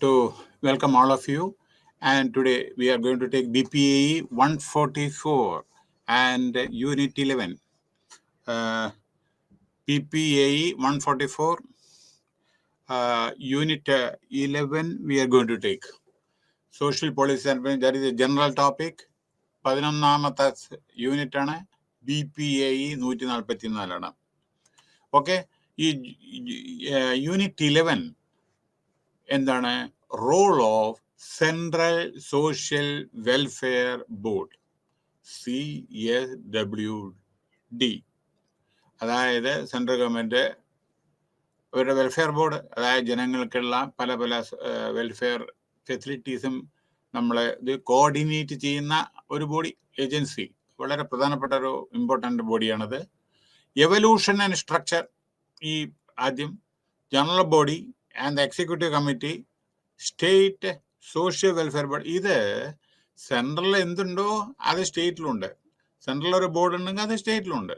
to welcome all of you. And today we are going to take BPAE 144 and Unit 11. BPAE 144, Unit 11 we are going to take. Social policy and that is a general topic. 11ാമത്തെ unit ആണ് BPAE 144. Okay, ഈ unit 11 എന്താണ്? Role of central social welfare board, CSWD. അതായത് central government അവരുടെ welfare board, അതായത് ജനങ്ങൾക്കുള്ള പല പല വെൽഫെയർ ഫെസിലിറ്റീസും നമ്മളെ ഇത് കോർഡിനേറ്റ് ചെയ്യുന്ന ഒരു ബോഡി, ഏജൻസി. വളരെ പ്രധാനപ്പെട്ട ഒരു ഇമ്പോർട്ടൻ്റ് ബോഡിയാണത്. എവല്യൂഷൻ ആൻഡ് സ്ട്രക്ചർ, ഈ ആദ്യം general body and the executive committee, state social welfare board. ഇത് സെൻട്രലിൽ എന്തുണ്ടോ അത് സ്റ്റേറ്റിലുണ്ട്. സെൻട്രൽ ഒരു ബോർഡ് ഉണ്ടെങ്കിൽ അത് സ്റ്റേറ്റിലുണ്ട്.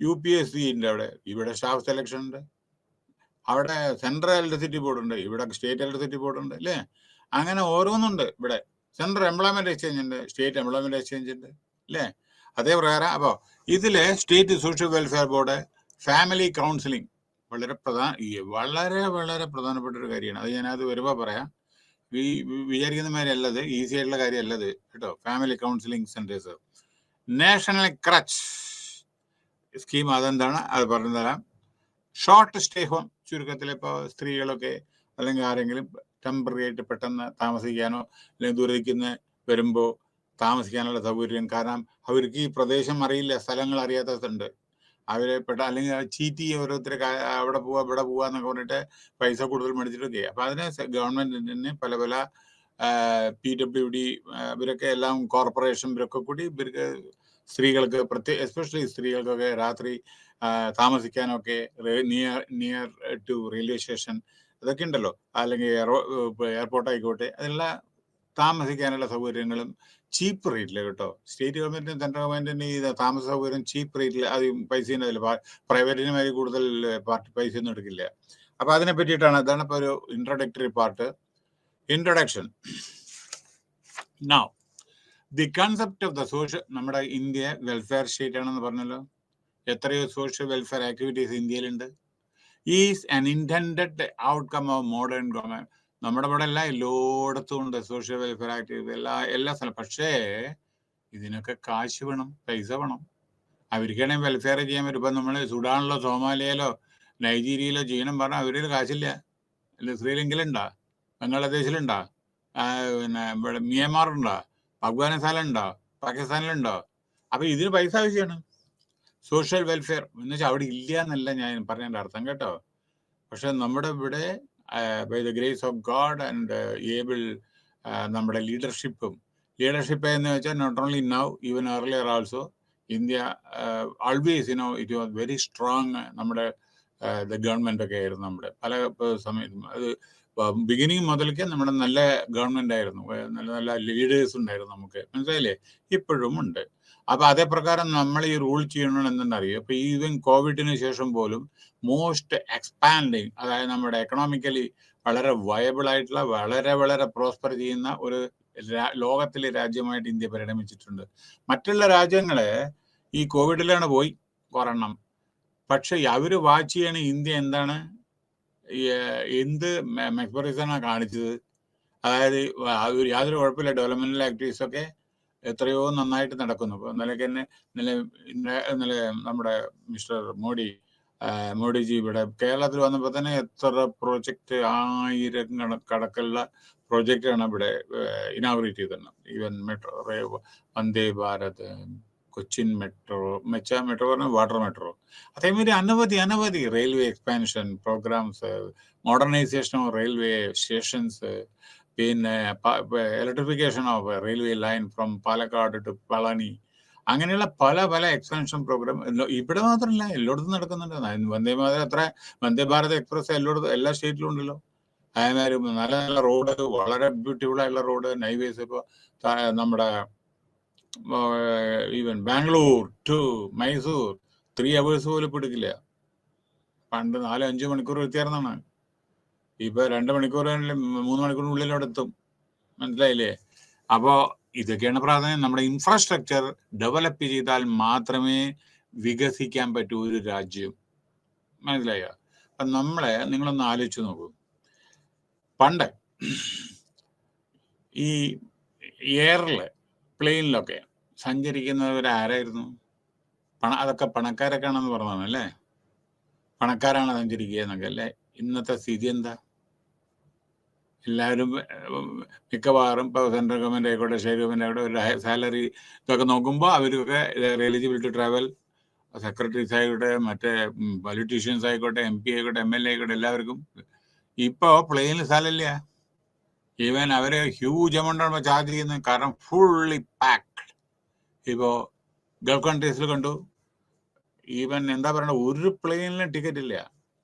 UPSC-ൻ്റെ ഇവിടെ സ്റ്റാഫ് സെലക്ഷൻ ഉണ്ട്, അവിടെ സെൻട്രൽ ഇലക്ട്രിസിറ്റി ബോർഡ് ഉണ്ട്, ഇവിടെ സ്റ്റേറ്റ് ഇലക്ട്രിസിറ്റി ബോർഡ് ഉണ്ട്, അല്ലേ? അങ്ങനെ ഓരോന്നുണ്ട്. ഇവിടെ സെൻട്രൽ എംപ്ലോയ്മെന്റ് എക്സ്ചേഞ്ച് ഉണ്ട്, സ്റ്റേറ്റ് എംപ്ലോയ്മെന്റ് എക്സ്ചേഞ്ച് ഉണ്ട്, അല്ലേ? അതേ പ്രകാരം അപ്പോൾ ഇതിലെ state social welfare board, family counselling വളരെ പ്രധാനപ്പെട്ട ഒരു കാര്യമാണ്. അത് ഞാനത് വരുമ്പോൾ പറയാം. വിചാരിക്കുന്ന മാതിരി അല്ലത്, ഈസി ആയിട്ടുള്ള കാര്യമല്ലത് കേട്ടോ. Family counselling centres, national crutch scheme, അതെന്താണ് അത് പറഞ്ഞു തരാം. ഷോർട്ട് സ്റ്റേ ഹോം, ചുരുക്കത്തിൽ ഇപ്പോൾ സ്ത്രീകളൊക്കെ അല്ലെങ്കിൽ ആരെങ്കിലും ടെമ്പററി ആയിട്ട് പെട്ടെന്ന് താമസിക്കാനോ അല്ലെങ്കിൽ ദൂരേക്ക് വരുമ്പോൾ താമസിക്കാനുള്ള സൗകര്യം. കാരണം അവർക്ക് ഈ പ്രദേശം അറിയില്ല, സ്ഥലങ്ങൾ അറിയാത്തതുണ്ട്. അവരെ അല്ലെങ്കിൽ ചീറ്റ് ചെയ്യുക, ഓരോരുത്തർക്ക് അവിടെ പോവാ ഇവിടെ പോവാ എന്നൊക്കെ പറഞ്ഞിട്ട് പൈസ കൂടുതൽ മേടിച്ചിട്ടൊക്കെ. അപ്പം അതിന് ഗവൺമെന്റിന് പല പല PWD ഇവരൊക്കെ എല്ലാം കോർപ്പറേഷൻ ഇവരൊക്കെ കൂടി ഇവർക്ക് സ്ത്രീകൾക്ക് എസ്പെഷ്യലി സ്ത്രീകൾക്കൊക്കെ രാത്രി താമസിക്കാനൊക്കെ നിയർ ടു റെയിൽവേ സ്റ്റേഷൻ ഇതൊക്കെ ഉണ്ടല്ലോ, അല്ലെങ്കിൽ എയർപോർട്ട് ആയിക്കോട്ടെ, അതെല്ലാം താമസിക്കാനുള്ള സൗകര്യങ്ങളും ചീപ്പ് റേറ്റിൽ കേട്ടോ. സ്റ്റേറ്റ് ഗവൺമെന്റിനും സെൻട്രൽ ഗവൺമെന്റിന് ഈ താമസ സൗകര്യം ചീപ്പ് റേറ്റിൽ, അത് പൈസ പ്രൈവറ്റിന് മാതിരി കൂടുതൽ പാർട്ടി പൈസ ഒന്നും എടുക്കില്ല. അപ്പൊ അതിനെ പറ്റിയിട്ടാണ്, അതാണ് ഇപ്പൊ ഒരു introductory part. Introduction. Now the concept of the social, നമ്മുടെ ഇന്ത്യ വെൽഫെയർ സ്റ്റേറ്റ് ആണെന്ന് പറഞ്ഞല്ലോ. എത്രയോ സോഷ്യൽ വെൽഫെയർ ആക്ടിവിറ്റീസ് ഇന്ത്യയിലുണ്ട്. Is an intended outcome of modern government. നമ്മുടെ ഇവിടെ എല്ലാം എല്ലായിടത്തും ഉണ്ട് സോഷ്യൽ വെൽഫെയർ ആക്ടിവിറ്റി, എല്ലാ സ്ഥലം. പക്ഷേ ഇതിനൊക്കെ കാശ് വേണം, പൈസ വേണം. അവർക്കാണെങ്കിൽ വെൽഫെയർ ചെയ്യാൻ പറ്റും. ഇപ്പം നമ്മൾ സുഡാനിലോ സോമാലിയയിലോ നൈജീരിയയിലോ ചെയ്യണം പറഞ്ഞാൽ അവരിൽ കാശില്ല. അല്ല, ശ്രീലങ്കയിലുണ്ടോ, ബംഗ്ലാദേശിലുണ്ടോ, പിന്നെ ഇവിടെ മ്യാൻമാറുണ്ടോ, അഫ്ഗാനിസ്ഥാനിലുണ്ടോ, പാകിസ്ഥാനിലുണ്ടോ? അപ്പൊ ഇതിന് പൈസ ആവശ്യമാണ്. സോഷ്യൽ വെൽഫെയർ എന്ന് വെച്ചാൽ അവിടെ ഇല്ല എന്നല്ല ഞാൻ പറഞ്ഞതിൻ്റെ അർത്ഥം കേട്ടോ. പക്ഷെ നമ്മുടെ ഇവിടെ by the grace of god and able നമ്മുടെ ലീഡർഷിപ്പ് എന്ന് വെച്ചാൽ not only now, even earlier also, India always it was very strong. നമ്മുടെ ഗവൺമെന്റ് ഒക്കെ ആയിരുന്നു നമ്മുടെ പല സമയത്തും. അത് ബിഗിനിങ് മുതൽക്കേ നമ്മുടെ നല്ല ഗവൺമെന്റ് ആയിരുന്നു, നല്ല നല്ല ലീഡേഴ്സ് ഉണ്ടായിരുന്നു നമുക്ക്, മനസ്സിലായില്ലേ? ഇപ്പോഴും ഉണ്ട്. അപ്പൊ അതേ പ്രകാരം നമ്മൾ ഈ റൂൾ ചെയ്യണമെന്ന് എന്തെന്നറിയോ? ഇപ്പൊ ഈവൻ കോവിഡിന് ശേഷം പോലും മോസ്റ്റ് എക്സ്പാൻഡിങ്, അതായത് നമ്മുടെ എക്കണോമിക്കലി വളരെ വയബിൾ ആയിട്ടുള്ള, വളരെ പ്രോസ്പർ ചെയ്യുന്ന ഒരു ലോകത്തിലെ രാജ്യമായിട്ട് ഇന്ത്യ പരിണമിച്ചിട്ടുണ്ട്. മറ്റുള്ള രാജ്യങ്ങളെ ഈ കോവിഡിലാണ് പോയി ഒരെണ്ണം. പക്ഷെ അവര് വാച്ച് ചെയ്യണ ഇന്ത്യ എന്താണ്, എന്ത് മെക്ബറിസാണ് കാണിച്ചത്. അതായത് യാതൊരു കുഴപ്പമില്ല, ഡെവലപ്മെന്റൽ ആക്ടിവിറ്റീസ് ഒക്കെ എത്രയോ നന്നായിട്ട് നടക്കുന്നു. ഇപ്പോൾ ഇന്നലെ നമ്മുടെ മിസ്റ്റർ മോഡിജി ഇവിടെ കേരളത്തിൽ വന്നപ്പോൾ തന്നെ എത്ര പ്രോജക്റ്റ്, 1000 കണക്കുള്ള പ്രോജക്റ്റാണ് ഇവിടെ ഇനാഗുറേറ്റ് ചെയ്തിരുന്നത്. Even metro, Vande Bharat, Cochin metro പറഞ്ഞാൽ വാട്ടർ മെട്രോ, അതേമാതിരി അനവധി railway expansion programmes, modernisation of railway stations, പിന്നെ electrification of railway line from Palakkad to Palani, അങ്ങനെയുള്ള പല എക്സ്പാൻഷൻ പ്രോഗ്രാം ഇവിടെ മാത്രമല്ല എല്ലായിടത്തും നടക്കുന്നുണ്ട്. വന്ദേ ഭാരത് എക്സ്പ്രസ് എല്ലാ സ്റ്റേറ്റിലും ഉണ്ടല്ലോ. അതേമാതിരി നല്ല നല്ല റോഡ്, വളരെ ബ്യൂട്ടിഫുൾ ആയിട്ടുള്ള റോഡ്, ഹൈവേസ്. ഇപ്പോൾ നമ്മുടെ even Bangalore to Mysore 3 hours പോലും പിടിക്കില്ല. പണ്ട് 4-5 മണിക്കൂർ വ്യത്യാസമാണ്. ഇപ്പൊ 2 മണിക്കൂറിനുള്ളിൽ 3 മണിക്കൂറിനുള്ളിൽ അവിടെ എത്തും. മനസ്സിലായില്ലേ? അപ്പോ ഇതൊക്കെയാണ് പ്രാധാന്യം. നമ്മുടെ ഇൻഫ്രാസ്ട്രക്ചർ ഡെവലപ്പ് ചെയ്താൽ മാത്രമേ വികസിക്കാൻ പറ്റൂ ഒരു രാജ്യം. മനസ്സിലായോ? അപ്പൊ നിങ്ങളൊന്ന് ആലോചിച്ച് നോക്കൂ. പണ്ട് ഈ എയറില് പ്ലെയിനിലൊക്കെ സഞ്ചരിക്കുന്നവരാരായിരുന്നു? അതൊക്കെ പണക്കാരൊക്കെ ആണെന്ന് പറഞ്ഞതാണ് അല്ലേ? പണക്കാരാണ് സഞ്ചരിക്കുക എന്നൊക്കെ അല്ലേ? ഇന്നത്തെ സ്ഥിതി എന്താ? എല്ലാവരും മിക്കവാറും ഇപ്പോൾ സെൻട്രൽ ഗവൺമെൻറ് ആയിക്കോട്ടെ, സ്റ്റേറ്റ് ഗവൺമെൻറ് ആയിക്കോട്ടെ, ഒരു സാലറി ഇതൊക്കെ നോക്കുമ്പോൾ അവരൊക്കെ എലിജിബിൾ ടു ട്രാവൽ. സെക്രട്ടറീസ് ആയിക്കോട്ടെ, മറ്റേ പൊളിറ്റീഷ്യൻസ് ആയിക്കോട്ടെ, MP ആയിക്കോട്ടെ, MLA ആയിക്കോട്ടെ, എല്ലാവർക്കും ഇപ്പോൾ പ്ലെയിനിൽ സ്ഥലമില്ല. ഈവൻ അവര് ഹ്യൂജ് എമൗണ്ടാണ് ചാർജ് ചെയ്യുന്നത്. കാരണം ഫുള്ളി പാക്ഡ്. ഇപ്പോൾ ഗൾഫ് കൺട്രീസിൽ കണ്ടു, ഈവൻ എന്താ പറയണ, ഒരു പ്ലെയിനിലും ടിക്കറ്റ് ഇല്ല.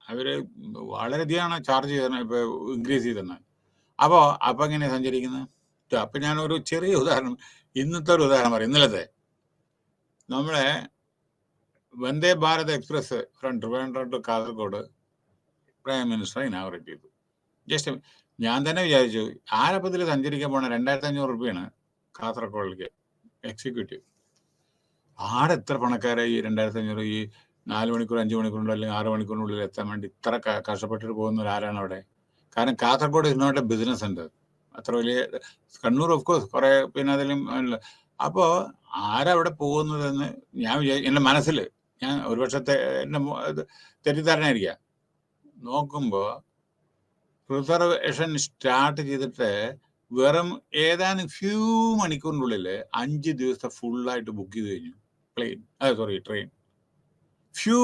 അവര് വളരെയധികമാണ് ചാർജ് ചെയ്തത്, ഇപ്പോൾ ഇൻക്രീസ് ചെയ്തത്. അപ്പോൾ എങ്ങനെയാണ് സഞ്ചരിക്കുന്നത്? അപ്പം ഞാനൊരു ചെറിയ ഉദാഹരണം, ഇന്നത്തെ ഒരു ഉദാഹരണം പറയാം. ഇന്നലത്തെ നമ്മളെ Vande Bharat express from Trivandrum to Kasaragod prime minister inaugurate ചെയ്തു. ജസ്റ്റ് ഞാൻ തന്നെ വിചാരിച്ചു, ആരപ്പത്തിൽ സഞ്ചരിക്കാൻ പോണ 2500 രൂപയാണ് കാസർഗോഡിലേക്ക് എക്സിക്യൂട്ടീവ്. ആടെ എത്ര പണക്കാരായി 2500 ഈ 4 മണിക്കൂർ 5 മണിക്കൂറിനുള്ളിൽ അല്ലെങ്കിൽ 6 മണിക്കൂറിനുള്ളിൽ എത്താൻ വേണ്ടി ഇത്ര കഷ്ടപ്പെട്ടിട്ട് പോകുന്നവരാരാണ് അവിടെ? കാരണം Kasaragod is not a business centre. അത്ര വലിയ കണ്ണൂർ ഓഫ് കോഴ്സ് കുറെ പിന്നെ അതിലും. അപ്പോൾ ആരവിടെ പോകുന്നതെന്ന് ഞാൻ എൻ്റെ മനസ്സിൽ, ഞാൻ ഒരു പക്ഷത്തെ എൻ്റെ തെറ്റിദ്ധാരണയായിരിക്കാം, നോക്കുമ്പോൾ റിസർവേഷൻ സ്റ്റാർട്ട് ചെയ്തിട്ട് വെറും ഏതാനും ഫ്യൂ മണിക്കൂറിനുള്ളിൽ 5 ദിവസത്തെ ഫുള്ളായിട്ട് ബുക്ക് ചെയ്ത് കഴിഞ്ഞു ട്രെയിൻ. ഫ്യൂ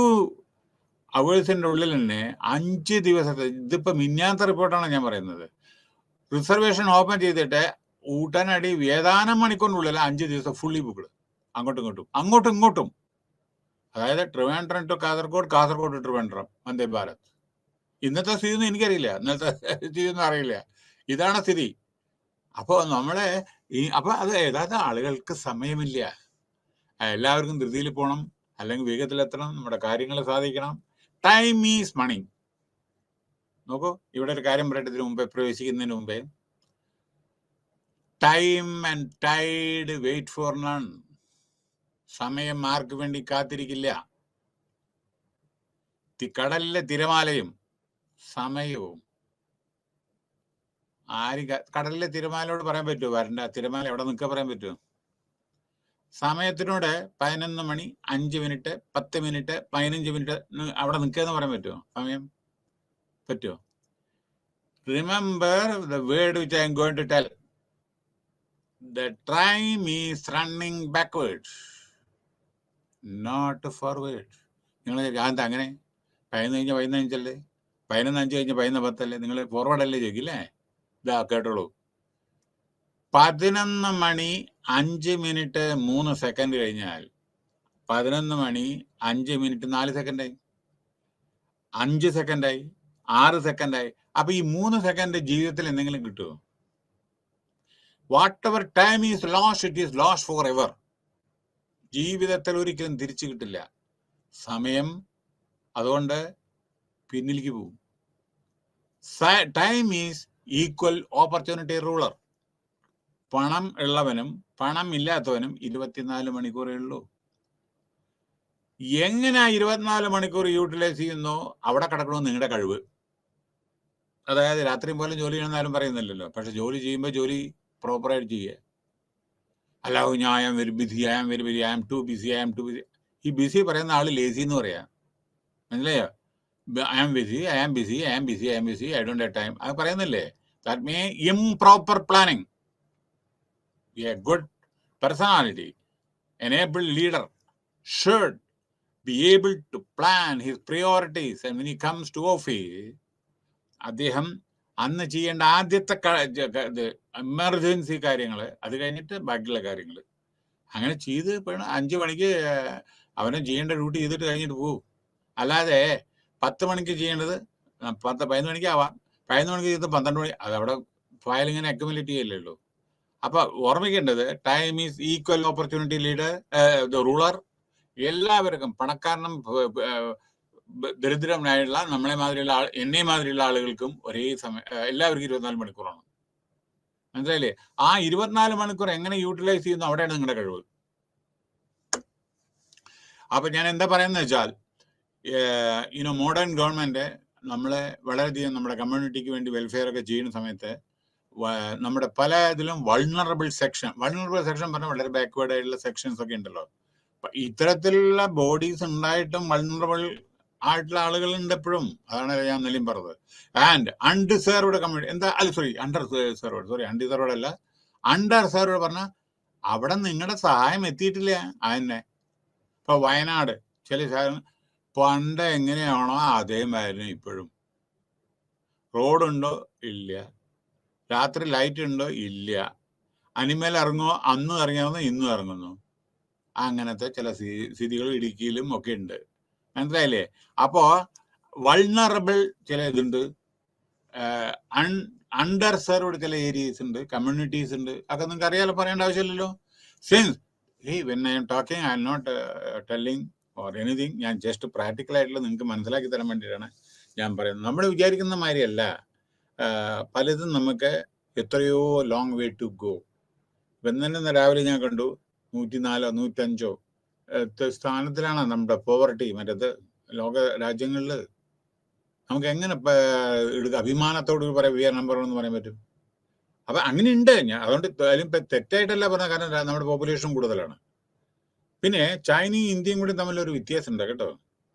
അവേഴ്സിൻ്റെ ഉള്ളിൽ തന്നെ 5 ദിവസത്തെ. ഇതിപ്പോൾ മിന്നാത്ത റിപ്പോർട്ടാണ് ഞാൻ പറയുന്നത്. റിസർവേഷൻ ഓപ്പൺ ചെയ്തിട്ട് ഉടനടി ഏതാനും മണിക്കൂറിനുള്ളിൽ 5 ദിവസം ഫുള്ളി ബുക്ക്ഡ്. അങ്ങോട്ടും ഇങ്ങോട്ടും. അതായത് ട്രിവാൻഡ്രം ടു കാസർഗോഡ്, കാസർഗോഡ് ടു ട്രിവാൻഡ്രം വന്ദേ ഭാരത്. ഇന്നത്തെ സ്ഥിതി ഒന്നും എനിക്കറിയില്ല, ഇന്നത്തെ സ്ഥിതി ഒന്നും അറിയില്ല. ഇതാണ് സ്ഥിതി. അപ്പോൾ അപ്പോൾ അത് യഥാർത്ഥ ആളുകൾക്ക് സമയമില്ല. എല്ലാവർക്കും ധൃതിയിൽ പോകണം, അല്ലെങ്കിൽ വേഗത്തിലെത്തണം, നമ്മുടെ കാര്യങ്ങൾ സാധിക്കണം. Time is money. നോക്കൂ, ഇവിടെ ഒരു കാര്യം പറയേണ്ടതിന് മുമ്പേ, പ്രവേശിക്കുന്നതിന് മുമ്പേ, time and tide wait for none. സമയം ആർക്ക് വേണ്ടി കാത്തിരിക്കില്ല. കടലിലെ തിരമാലയും സമയവും കടലിലെ തിരമാലയോട് പറയാൻ പറ്റുമോ വരണ്ട? തിരമാല എവിടെ നിൽക്കുക പറയാൻ പറ്റുമോ? സമയത്തിനോട് 11 മണി 5 മിനിറ്റ് 10 മിനിറ്റ് 15 മിനിറ്റ് അവിടെ നിൽക്കുക പറയാൻ പറ്റുമോ? സമയം പറ്റുമോ? Remember the word which I am going to tell. The time is running backwards, not forward. നിങ്ങൾ എന്താ അങ്ങനെ? 11 കഴിഞ്ഞ 15 അല്ലേ? 11:05 കഴിഞ്ഞ് 11:10 അല്ലേ? നിങ്ങൾ ഫോർവേഡ് അല്ലേ ചോദിക്കില്ലേ? ഇതാ കേട്ടോളൂ. 11 മണി 5 മിനിറ്റ് 3 സെക്കൻഡ് കഴിഞ്ഞാൽ 11 മണി 5 മിനിറ്റ് 4 സെക്കൻഡായി, 5 സെക്കൻഡായി, 6 സെക്കൻഡായി. അപ്പൊ ഈ 3 സെക്കൻഡ് ജീവിതത്തിൽ എന്തെങ്കിലും കിട്ടുമോ? What ever time is lost, it is lost for ever. ജീവിതത്തിൽ ഒരിക്കലും തിരിച്ചു കിട്ടില്ല സമയം. അതുകൊണ്ട് പിന്നിലേക്ക് പോകും. Time is equal opportunity ruler. പണം ഉള്ളവനും പണം ഇല്ലാത്തവനും 24 മണിക്കൂറേ ഉള്ളൂ. എങ്ങനെ 24 മണിക്കൂർ യൂട്ടിലൈസ് ചെയ്യുന്നു അവിടെ കിടക്കണമെന്ന് നിങ്ങളുടെ കഴിവ്. അതായത് രാത്രിയും പോലും ജോലി ചെയ്യണമെന്നാലും പറയുന്നില്ലല്ലോ. പക്ഷെ ജോലി ചെയ്യുമ്പോൾ ജോലി പ്രോപ്പറായിട്ട് ചെയ്യുക. അല്ലാതെ ഞാൻ I am very busy, I am too busy. ഈ ബിസി പറയുന്ന ആള് ലേസി എന്ന് പറയാം. മനസ്സിലായോ? I am busy, I don't have time, അത് പറയുന്നില്ലേ? That mean improper planning. A good personality, an able leader should be able to plan his priorities, and when he comes to office, അദ്ദേഹം അന്ന് ചെയ്യേണ്ട ആദ്യത്തെ emergency കാര്യങ്ങൾ, അത് കഴിഞ്ഞിട്ട് ബാക്കിയുള്ള കാര്യങ്ങൾ അങ്ങനെ ചെയ്ത് 5 മണിക്ക് അവനെ ചെയ്യേണ്ട ഡ്യൂട്ടി ചെയ്തിട്ട് കഴിഞ്ഞിട്ട് പോകും. അല്ലാതെ 10 മണിക്ക് ചെയ്യേണ്ടത് 11 മണിക്കാവാം, 11 മണിക്ക് ചെയ്ത് 12 മണി, അതവിടെ ഫയൽ ഇങ്ങനെ അക്യുമുലേറ്റ് ചെയ്യല്ലോ. അപ്പൊ ഓർമ്മിക്കേണ്ടത് time is equal opportunity leader, ruler. എല്ലാവർക്കും, പണക്കാരനും ദരിദ്രനായുള്ള നമ്മളെ മാതിരിയുള്ള എന്നെ മാതിരിയുള്ള ആളുകൾക്കും ഒരേ സമയം എല്ലാവർക്കും 24 മണിക്കൂറാണ്. മനസ്സിലായില്ലേ? ആ 24 മണിക്കൂർ എങ്ങനെ യൂട്ടിലൈസ് ചെയ്യുന്നു അവിടെയാണ് നിങ്ങളുടെ കഴിവ്. അപ്പൊ ഞാൻ എന്താ പറയുന്നത് വെച്ചാൽ മോഡേൺ ഗവൺമെന്റ് നമ്മളെ വളരെയധികം നമ്മുടെ കമ്മ്യൂണിറ്റിക്ക് വേണ്ടി വെൽഫെയർ ഒക്കെ ചെയ്യുന്ന സമയത്ത് നമ്മുടെ പല ഇതിലും വൾണറബിൾ സെക്ഷൻ പറഞ്ഞാൽ വളരെ ബാക്ക്വേർഡ് ആയിട്ടുള്ള സെക്ഷൻസ് ഒക്കെ ഉണ്ടല്ലോ. ഇത്തരത്തിലുള്ള ബോഡീസ് ഉണ്ടായിട്ടും വൾണറബിൾ ആയിട്ടുള്ള ആളുകളുണ്ട് എപ്പോഴും. അതാണ് ഞാൻ നെല്ലിയും പറഞ്ഞത്. ആൻഡ് അൺഡിസേർവ്ഡ് കമ്മ്യൂണിറ്റി അൺഡിസേർവ്ഡ് അല്ല, അണ്ടർ സെർവ്ഡ് പറഞ്ഞാൽ അവിടെ നിങ്ങളുടെ സഹായം എത്തിയിട്ടില്ല. അതന്നെ ഇപ്പൊ വയനാട് ചില പണ്ട് എങ്ങനെയാണോ അതേമാതിരി ഇപ്പോഴും. റോഡുണ്ടോ? ഇല്ല. രാത്രി ലൈറ്റ് ഉണ്ടോ? ഇല്ല. അനിമൽ ഇറങ്ങുമോ? അന്നും ഇറങ്ങിയാവുന്നു, ഇന്നും ഇറങ്ങുന്നു. അങ്ങനത്തെ ചില സ്ഥിതികൾ ഇടുക്കിയിലും ഒക്കെ ഉണ്ട്. മനസ്സിലായില്ലേ? അപ്പോ വൾണറബിൾ ചില ഇതുണ്ട്, അണ്ടർ സെർവ്ഡ് ചില ഏരിയസ് ഉണ്ട്, കമ്മ്യൂണിറ്റീസ് ഉണ്ട്. അതൊക്കെ നിങ്ങൾക്ക് അറിയാലോ, പറയേണ്ട ആവശ്യമില്ലല്ലോ. Since when I am talking I am not telling or anything. ഞാൻ ജസ്റ്റ് പ്രാക്ടിക്കൽ ആയിട്ടുള്ള നിങ്ങൾക്ക് മനസ്സിലാക്കി തരാൻ വേണ്ടിയിട്ടാണ് ഞാൻ പറയുന്നത്. നമ്മൾ വിചാരിക്കുന്ന മാതിരിയല്ല പലതും. നമുക്ക് എത്രയോ ലോങ് വേ ടു ഗോ. ഇപ്പം തന്നെ രാവിലെ ഞാൻ കണ്ടു 104 105 സ്ഥാനത്തിലാണ് നമ്മുടെ പോവർട്ടി. മറ്റേത് ലോക രാജ്യങ്ങളിൽ നമുക്ക് എങ്ങനെ അഭിമാനത്തോട് പറയാം വി ആർ നമ്പർ 1 എന്ന് പറയാൻ പറ്റും? അപ്പൊ അങ്ങനെയുണ്ട്. ഞാൻ അതുകൊണ്ട് ഇപ്പൊ തെറ്റായിട്ടല്ല പറഞ്ഞ, കാരണം നമ്മുടെ പോപ്പുലേഷൻ കൂടുതലാണ്. പിന്നെ ചൈനയും ഇന്ത്യയും കൂടി തമ്മിലൊരു വ്യത്യാസം ഉണ്ട് കേട്ടോ.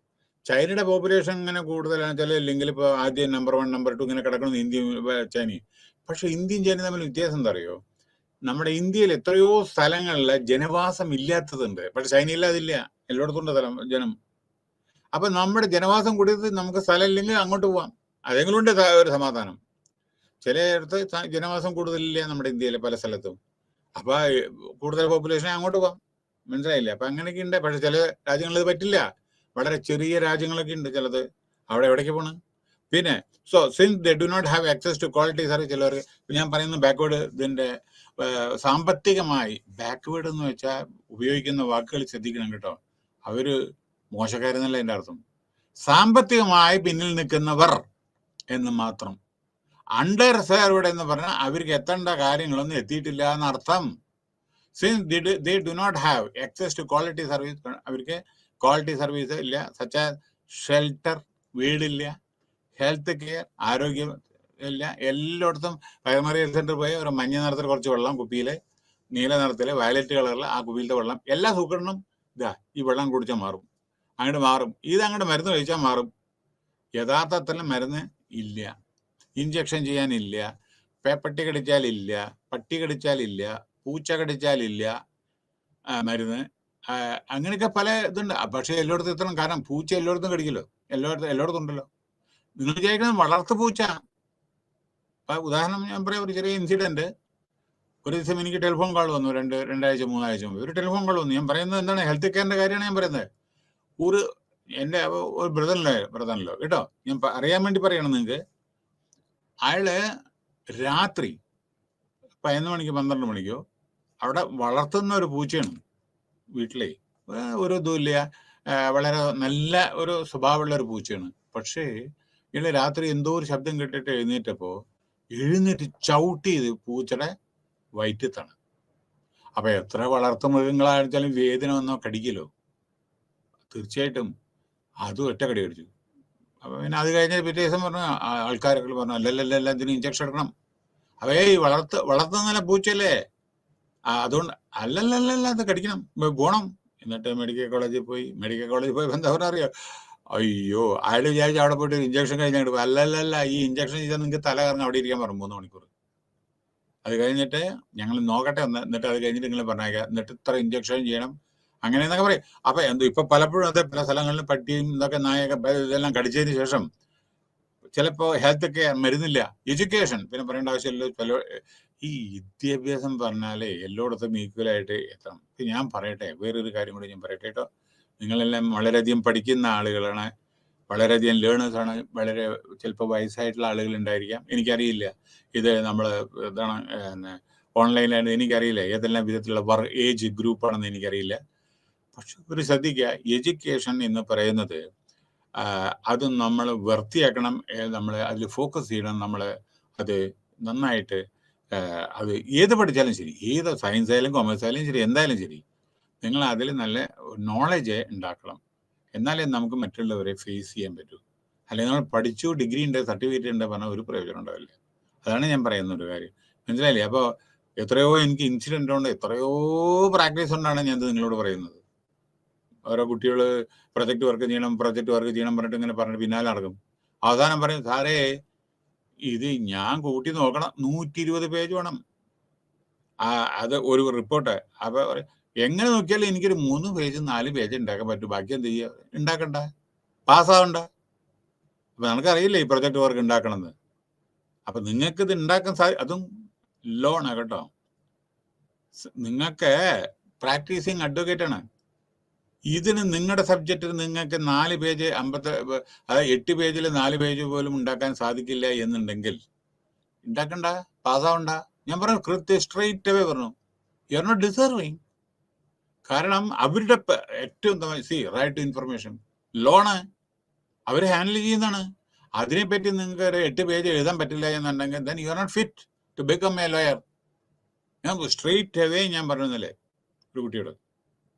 ചൈനയുടെ പോപ്പുലേഷൻ ഇങ്ങനെ കൂടുതലാണ് ചില, ഇല്ലെങ്കിൽ ഇപ്പൊ ആദ്യം നമ്പർ 1 നമ്പർ 2 ഇങ്ങനെ കിടക്കുന്നത് ഇന്ത്യയും ചൈനയും. പക്ഷെ ഇന്ത്യയും ചൈനയും തമ്മിൽ വ്യത്യാസം എന്താ അറിയോ? നമ്മുടെ ഇന്ത്യയിൽ എത്രയോ സ്ഥലങ്ങളിൽ ജനവാസം ഇല്ലാത്തതുണ്ട്, പക്ഷെ ചൈനയിൽ അതില്ല. എല്ലായിടത്തും ഉണ്ട് ജനം. അപ്പൊ നമ്മുടെ ജനവാസം കൂടിയത് നമുക്ക് സ്ഥലം ഇല്ലെങ്കിൽ അങ്ങോട്ട് പോവാം, അതെങ്കിലും ഉണ്ട് ഒരു സമാധാനം. ചിലയിടത്ത് ജനവാസം കൂടുതലില്ല നമ്മുടെ ഇന്ത്യയിലെ പല സ്ഥലത്തും. അപ്പൊ കൂടുതൽ പോപ്പുലേഷൻ അങ്ങോട്ട് പോവാം. മനസ്സിലായില്ലേ? അപ്പൊ അങ്ങനെയൊക്കെ ഉണ്ട്. പക്ഷെ ചില രാജ്യങ്ങളിൽ പറ്റില്ല. വളരെ ചെറിയ രാജ്യങ്ങളൊക്കെ ഉണ്ട് ചിലത്. അവിടെ എവിടേക്ക് പോണ്? പിന്നെ since they do not have access to quality service, ചിലർ ഞാൻ പറയുന്നത് ബാക്ക്വേർഡ്. ഇതിന്റെ സാമ്പത്തികമായി ബാക്ക്വേർഡ് എന്ന് വെച്ചാൽ ഉപയോഗിക്കുന്ന വാക്കുകൾ ശ്രദ്ധിക്കണം കേട്ടോ. അവര് മോശക്കാരെന്നല്ല എൻ്റെ അർത്ഥം. സാമ്പത്തികമായി പിന്നിൽ നിൽക്കുന്നവർ എന്ന് മാത്രം. അണ്ടർ സെർവ്ഡ് എന്ന് പറഞ്ഞാൽ അവർക്ക് എത്തേണ്ട കാര്യങ്ങളൊന്നും എത്തിയിട്ടില്ല എന്നർത്ഥം. Since they do not have access to quality service, അവർക്ക് ക്വാളിറ്റി സർവീസ് ഇല്ല. സച്ച് ആസ് ഷെൽട്ടർ, വീടില്ല, ഹെൽത്ത് കെയർ, ആരോഗ്യം ഇല്ല. എല്ലായിടത്തും പ്രൈമറി ഹെൽത്ത് സെന്റർ പോയി ഒരു മഞ്ഞ നിറത്തിൽ കുറച്ച് വെള്ളം കുപ്പിയിൽ, നീല നിറത്തിൽ വയലറ്റ് കളറിൽ ആ കുപ്പിയിലത്തെ വെള്ളം, എല്ലാ സൂക്കറിനും ഇതാ ഈ വെള്ളം കുടിച്ചാൽ മാറും, അങ്ങോട്ട് മാറും. ഇതങ്ങോട്ട് മരുന്ന് കഴിച്ചാൽ മാറും. യഥാർത്ഥത്തിൽ മരുന്ന് ഇല്ല, ഇഞ്ചക്ഷൻ ചെയ്യാനില്ല, പേപ്പട്ടി കടിച്ചാലില്ല, പട്ടി കടിച്ചാലില്ല, പൂച്ച കടിച്ചാലില്ല മരുന്ന്. അങ്ങനെയൊക്കെ പല ഇതുണ്ട്. പക്ഷെ എല്ലായിടത്തും എത്തണം, കാരണം പൂച്ച എല്ലായിടത്തും കടിക്കല്ലോ, എല്ലായിടത്തും ഉണ്ടല്ലോ. നിങ്ങൾ വിചാരിക്കുന്നത് വളർത്തു പൂച്ച. ഉദാഹരണം ഞാൻ പറയാം, ഒരു ചെറിയ ഇൻസിഡന്റ്. ഒരു ദിവസം എനിക്ക് ടെലിഫോൺ കോൾ വന്നു, 2-2 3 ആഴ്ച മുമ്പ് ഒരു ടെലിഫോൺ കോൾ വന്നു. ഞാൻ പറയുന്നത് എന്താണ്, ഹെൽത്ത് കെയറിന്റെ കാര്യമാണ് ഞാൻ പറയുന്നത്. എൻ്റെ ഒരു ബ്രദറിലോ കേട്ടോ, ഞാൻ അറിയാൻ വേണ്ടി പറയണം നിങ്ങൾക്ക്. അയാള് രാത്രി 11 മണിക്ക് 12 മണിക്കോ അവിടെ വളർത്തുന്ന ഒരു പൂച്ചയാണ് വീട്ടിലെ. ഒരു ഇതുമില്ല, വളരെ നല്ല ഒരു സ്വഭാവമുള്ള ഒരു പൂച്ചയാണ്. പക്ഷേ ഇയാള് രാത്രി എന്തോ ഒരു ശബ്ദം കേട്ടിട്ട് എഴുന്നേറ്റ് ചവിട്ടി ചെയ്ത് പൂച്ചയുടെ വയറ്റത്താണ്. അപ്പൊ എത്ര വളർത്തു മൃഗങ്ങളാണെച്ചാലും വേദന വന്നോ കടിക്കലോ, തീർച്ചയായിട്ടും അതും ഒറ്റ കടി കടിച്ചു. അപ്പൊ പിന്നെ അത് കഴിഞ്ഞ പിറ്റേ ദിവസം പറഞ്ഞു, ആൾക്കാരൊക്കെ പറഞ്ഞു അല്ലല്ല ഇതിന് ഇഞ്ചക്ഷൻ എടുക്കണം. അവേ വളർത്തുന്ന പൂച്ചയല്ലേ, അതുകൊണ്ട് അല്ലല്ല അത് കടിക്കണം, പോണം. എന്നിട്ട് മെഡിക്കൽ കോളേജിൽ പോയി എന്താ പറഞ്ഞാൽ അറിയോ, അയ്യോ അയാൾ വിചാരിച്ചു അവിടെ പോയിട്ട് ഇഞ്ചക്ഷൻ കഴിഞ്ഞാൽ അല്ലല്ല ഈ ഇഞ്ചക്ഷൻ ചെയ്താൽ നിങ്ങൾക്ക് തല കറങ്ങി അവിടെ ഇരിക്കാൻ പറഞ്ഞു 3 മണിക്കൂർ. അത് കഴിഞ്ഞിട്ട് ഞങ്ങൾ നോക്കട്ടെ എന്നിട്ട് അത് കഴിഞ്ഞിട്ട് നിങ്ങൾ പറഞ്ഞേക്കാം, എന്നിട്ട് ഇത്ര ഇഞ്ചക്ഷൻ ചെയ്യണം അങ്ങനെ എന്നൊക്കെ പറയും. അപ്പൊ ഇപ്പൊ പലപ്പോഴും അതെ, പല സ്ഥലങ്ങളിലും പട്ടിയും ഇതൊക്കെ നായൊക്കെ ഇതെല്ലാം കടിച്ചതിന് ശേഷം ചിലപ്പോൾ ഹെൽത്ത് കെയർ മരുന്നില്ല, എഡ്യൂക്കേഷൻ പിന്നെ പറയേണ്ട ആവശ്യമില്ല. ഈ വിദ്യാഭ്യാസം പറഞ്ഞാലേ എല്ലായിടത്തും ഈക്വലായിട്ട് എത്തണം. ഞാൻ പറയട്ടെ, വേറൊരു കാര്യം കൂടി ഞാൻ പറയട്ടെ കേട്ടോ. നിങ്ങളെല്ലാം വളരെയധികം പഠിക്കുന്ന ആളുകളാണ്, വളരെയധികം ലേണേഴ്സ് ആണ്. വളരെ ചിലപ്പോൾ വയസ്സായിട്ടുള്ള ആളുകൾ ഉണ്ടായിരിക്കാം, എനിക്കറിയില്ല. ഇത് നമ്മൾ എന്താണ് ഓൺലൈനിലായിട്ട് എനിക്കറിയില്ല ഏതെല്ലാം വിധത്തിലുള്ള ഏജ് ഗ്രൂപ്പാണെന്ന് എനിക്കറിയില്ല. പക്ഷെ ഒരു ശ്രദ്ധിക്കുക, എഡ്യൂക്കേഷൻ എന്ന് പറയുന്നത് അത് നമ്മൾ വൃത്തിയാക്കണം, നമ്മൾ അതിൽ ഫോക്കസ് ചെയ്യണം. നമ്മൾ അത് നന്നായിട്ട് അത് ഏത് പഠിച്ചാലും ശരി, ഏത് സയൻസ് ആയാലും കൊമേഴ്സ് ആയാലും ശരി, എന്തായാലും ശരി, നിങ്ങൾ അതിൽ നല്ല നോളജ് ഉണ്ടാക്കണം. എന്നാലേ നമുക്ക് മറ്റുള്ളവരെ ഫേസ് ചെയ്യാൻ പറ്റൂ. അല്ലെങ്കിൽ നമ്മൾ പഠിച്ചു, ഡിഗ്രി ഉണ്ട്, സർട്ടിഫിക്കറ്റ് ഉണ്ട് പറഞ്ഞാൽ ഒരു പ്രയോജനം ഉണ്ടാവില്ല. അതാണ് ഞാൻ പറയുന്ന ഒരു കാര്യം. മനസ്സിലായില്ലേ? അപ്പോൾ എത്രയോ എനിക്ക് ഇൻസിഡൻ്റ് ഉണ്ട്, എത്രയോ പ്രാക്ടീസ് കൊണ്ടാണ് ഞാൻ നിങ്ങളോട് പറയുന്നത്. ഓരോ കുട്ടികൾ പ്രൊജക്ട് വർക്ക് ചെയ്യണം പറഞ്ഞിട്ട് ഇങ്ങനെ പറഞ്ഞിട്ട് പിന്നാലെ നടക്കും. അവസാനം പറയും, സാറേ ഇത് ഞാൻ കൂട്ടി നോക്കണം, 120 പേജ് വേണം അത് ഒരു റിപ്പോർട്ട്. അപ്പൊ എങ്ങനെ നോക്കിയാലും എനിക്കൊരു 3 പേജ് 4 പേജ് ഉണ്ടാക്കാൻ പറ്റും. ബാക്കി എന്ത് ചെയ്യുക? ഉണ്ടാക്കണ്ട, പാസ്സാവണ്ട. അപ്പൊ നമുക്കറിയില്ല ഈ പ്രൊജക്ട് വർക്ക് ഉണ്ടാക്കണമെന്ന്. അപ്പൊ നിങ്ങൾക്ക് ഇത് ഉണ്ടാക്കാൻ അതും ലോണാ കേട്ടോ. നിങ്ങൾക്ക് പ്രാക്ടീസിങ് അഡ്വക്കേറ്റ് ആണ്. ഇതിന് നിങ്ങളുടെ സബ്ജക്റ്റിന് നിങ്ങൾക്ക് 4 പേജ് 8 പേജിൽ 4 പേജ് പോലും ഉണ്ടാക്കാൻ സാധിക്കില്ല എന്നുണ്ടെങ്കിൽ ഉണ്ടാക്കണ്ട, പാസ്സാവണ്ട. ഞാൻ പറഞ്ഞു, കൃത്യം സ്ട്രെയിറ്റ് അവേ പറഞ്ഞു, യു ആർ നോട്ട് ഡിസർവിങ്. കാരണം അവരുടെ ഏറ്റവും റൈറ്റ് ടു ഇൻഫർമേഷൻ ലോണ് അവർ ഹാൻഡിൽ ചെയ്യുന്നതാണ്. അതിനെപ്പറ്റി നിങ്ങൾക്ക് ഒരു 8 പേജ് എഴുതാൻ പറ്റില്ല എന്നുണ്ടെങ്കിൽ then you are not fit to become a lawyer. ഞാൻ സ്ട്രെയിറ്റ് അവേ ഞാൻ പറഞ്ഞല്ലേ ഒരു കുട്ടിയോട്.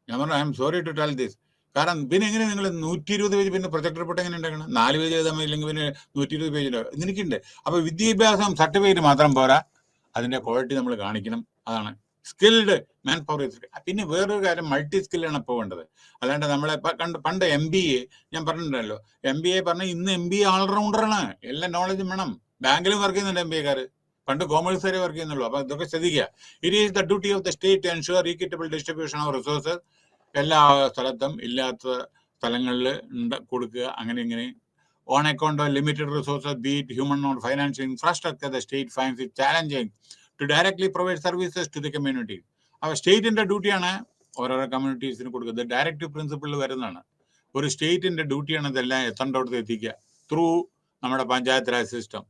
ഞാൻ പറഞ്ഞു, I am sorry to tell this. കാരണം പിന്നെ എങ്ങനെ നിങ്ങൾ 120 പേജ് പിന്നെ പ്രൊജക്ട് റിപ്പോർട്ട് എങ്ങനെ ഉണ്ടാക്കണം? 4 പേജ് എഴുതാൻ ഇല്ലെങ്കിൽ പിന്നെ 120 പേജ് എനിക്കുണ്ട്. അപ്പൊ വിദ്യാഭ്യാസം സർട്ടിഫിക്കറ്റ് മാത്രം പോരാ, അതിന്റെ ക്വാളിറ്റി നമ്മൾ കാണിക്കണം. അതാണ് സ്കിൽഡ് മാൻ പവർ. പിന്നെ വേറൊരു കാര്യം, മൾട്ടി സ്കില്ലാണ് ഇപ്പോൾ വേണ്ടത്. അല്ലാണ്ട് നമ്മളെ പണ്ട് MBA ഞാൻ പറഞ്ഞിട്ടുണ്ടല്ലോ, MBA പറഞ്ഞാൽ ഇന്ന് MBA ഓൾറൗണ്ടറാണ്, എല്ലാ നോളജും വേണം. ബാങ്കിലും വർക്ക് ചെയ്യുന്നുണ്ട് MBA-കാർ, പണ്ട് കോമേഴ്സ് വരെ വർക്ക് ചെയ്യുന്നുള്ളൂ. അപ്പൊ ഇതൊക്കെ ശ്രദ്ധിക്കുക. It is the duty of the state to ensure equitable distribution of resources. എല്ലാ സ്ഥലത്തും ഇല്ലാത്ത സ്ഥലങ്ങളിൽ കൊടുക്കുക. അങ്ങനെ ഇങ്ങനെ on account of limited resources, be it human or financial infrastructure, the state finds it challenging to directly provide services to the community. അപ്പോൾ സ്റ്റേറ്റിന്റെ ഡ്യൂട്ടിയാണ് ഓരോരോ കമ്മ്യൂണിറ്റീസിന് കൊടുക്കുന്നത്. ഡയറക്റ്റീവ് പ്രിൻസിപ്പിളിൽ വരുന്നതാണ്. ഒരു സ്റ്റേറ്റിന്റെ ഡ്യൂട്ടിയാണ് ഇതെല്ലാം എത്തേണ്ടടുത്ത് എത്തിക്കുക ത്രൂ നമ്മുടെ പഞ്ചായത്ത് രാജ് സിസ്റ്റം,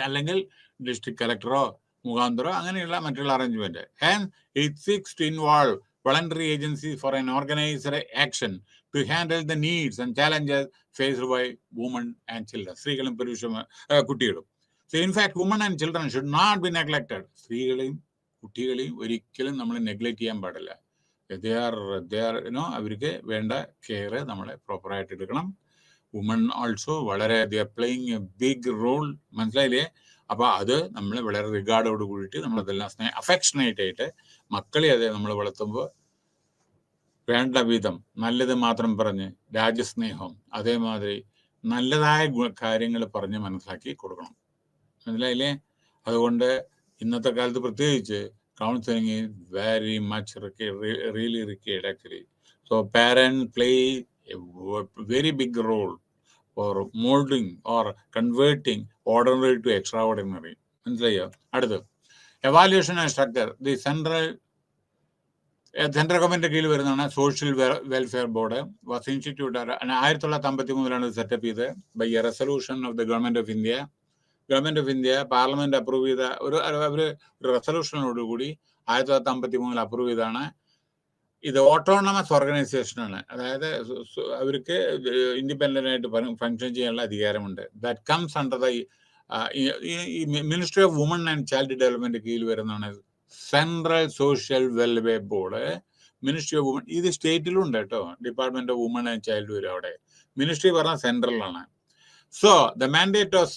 അല്ലെങ്കിൽ ഡിസ്ട്രിക്ട് കളക്ടറോ മുഖാന്തരോ അങ്ങനെയുള്ള മറ്റുള്ള arrangement. And it seeks to involve voluntary agencies for an organized action to handle the needs and challenges faced by women and children. സ്ത്രീകളും കുട്ടികളും. So in fact, women and children should not be neglected. സ്ത്രീകളെയും കുട്ടികളെയും ഒരിക്കലും നമ്മൾ neglect ചെയ്യാൻ പാടില്ല. അവർക്ക് വേണ്ട കെയർ നമ്മൾ പ്രോപ്പറായിട്ട് എടുക്കണം. വുമൺ ഓൾസോ വളരെ പ്ലേയിങ് എ ബിഗ് റോൾ. മനസ്സിലായില്ലേ? അപ്പൊ അത് നമ്മൾ വളരെ റിഗാർഡോട് കൂടിയിട്ട് നമ്മളതെല്ലാം അഫെക്ഷനേറ്റ് ആയിട്ട് മക്കളെ അതെ നമ്മൾ വളർത്തുമ്പോൾ വേണ്ട വിധം നല്ലത് മാത്രം പറഞ്ഞ് രാജ്യസ്നേഹം, അതേമാതിരി നല്ലതായ കാര്യങ്ങൾ പറഞ്ഞ് മനസ്സിലാക്കി കൊടുക്കണം. മനസ്സിലായില്ലേ? അതുകൊണ്ട് ഇന്നത്തെ കാലത്ത് പ്രത്യേകിച്ച് counselling is very much really required actually. So parent play a very big role or molding or converting ordinary to extraordinary. മനസ്സിലായോ? അടുത്ത് evaluation and structure. The central government കീഴിൽ വരുന്നതാണ് social welfare board. Was institute 1953 setup ചെയ്ത് by a resolution of the government of India. Government of India parliament approve ചെയ്ത ഒരു റെസൊല്യൂഷനോടുകൂടി 1953 approve ചെയ്താണ്. ഇത് autonomous ഓർഗനൈസേഷനാണ്. അതായത് അവർക്ക് ഇൻഡിപെൻഡന്റ് ആയിട്ട് ഫങ്ഷൻ ചെയ്യാനുള്ള അധികാരമുണ്ട്. That comes under the ministry of woman and child development കീഴിൽ വരുന്നതാണ് central social welfare board. Ministry of woman ഇത് സ്റ്റേറ്റിലും ഉണ്ട് കേട്ടോ. Department of woman and child വരും അവിടെ. മിനിസ്ട്രി പറഞ്ഞാൽ സെൻട്രലാണ്. So the mandate of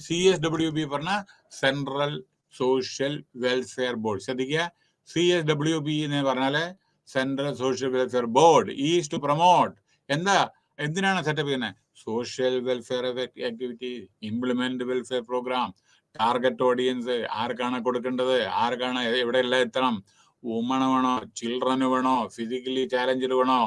CSWB പറഞ്ഞ സെൻട്രൽ സോഷ്യൽ വെൽഫെയർ ബോർഡ്. ശ്രദ്ധിക്കുക, CSWB എന്ന് പറഞ്ഞാല് central social welfare board is to promote എന്തിനാണ് സെറ്റപ്പ് ചെയ്യുന്നത്? Social welfare activity, implement welfare program, target audience, ആർക്കാണ് കൊടുക്കേണ്ടത്, ആർക്കാണ് എവിടെയെല്ലാം എത്തണം, വുമണ് വേണോ, ചിൽഡ്രന് വേണോ, ഫിസിക്കലി ചാലഞ്ചഡ് വേണോ,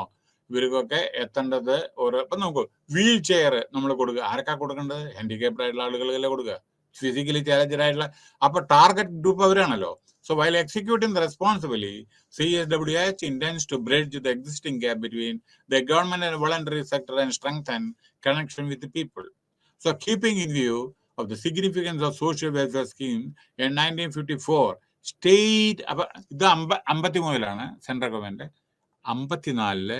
ഇവർക്കൊക്കെ എത്തേണ്ടത് ഓരോ. ഇപ്പം നോക്കൂ, വീൽ ചെയർ നമ്മൾ കൊടുക്കുക, ആർക്കാ കൊടുക്കേണ്ടത്? ഹാൻഡിക്യാപ്ഡ് ആയിട്ടുള്ള ആളുകളല്ലേ കൊടുക്കുക, ഫിസിക്കലി ചാലഞ്ചഡ് ആയിട്ടുള്ള. അപ്പൊ ടാർഗറ്റ് ഗ്രൂപ്പ് അവരാണല്ലോ. So while executing the responsibly, CSWH intends to bridge the existing gap between the government and voluntary sector and strengthen connection with the people. So keeping in view of the significance of social welfare scheme in 1954, state ഇത് 53 central government 54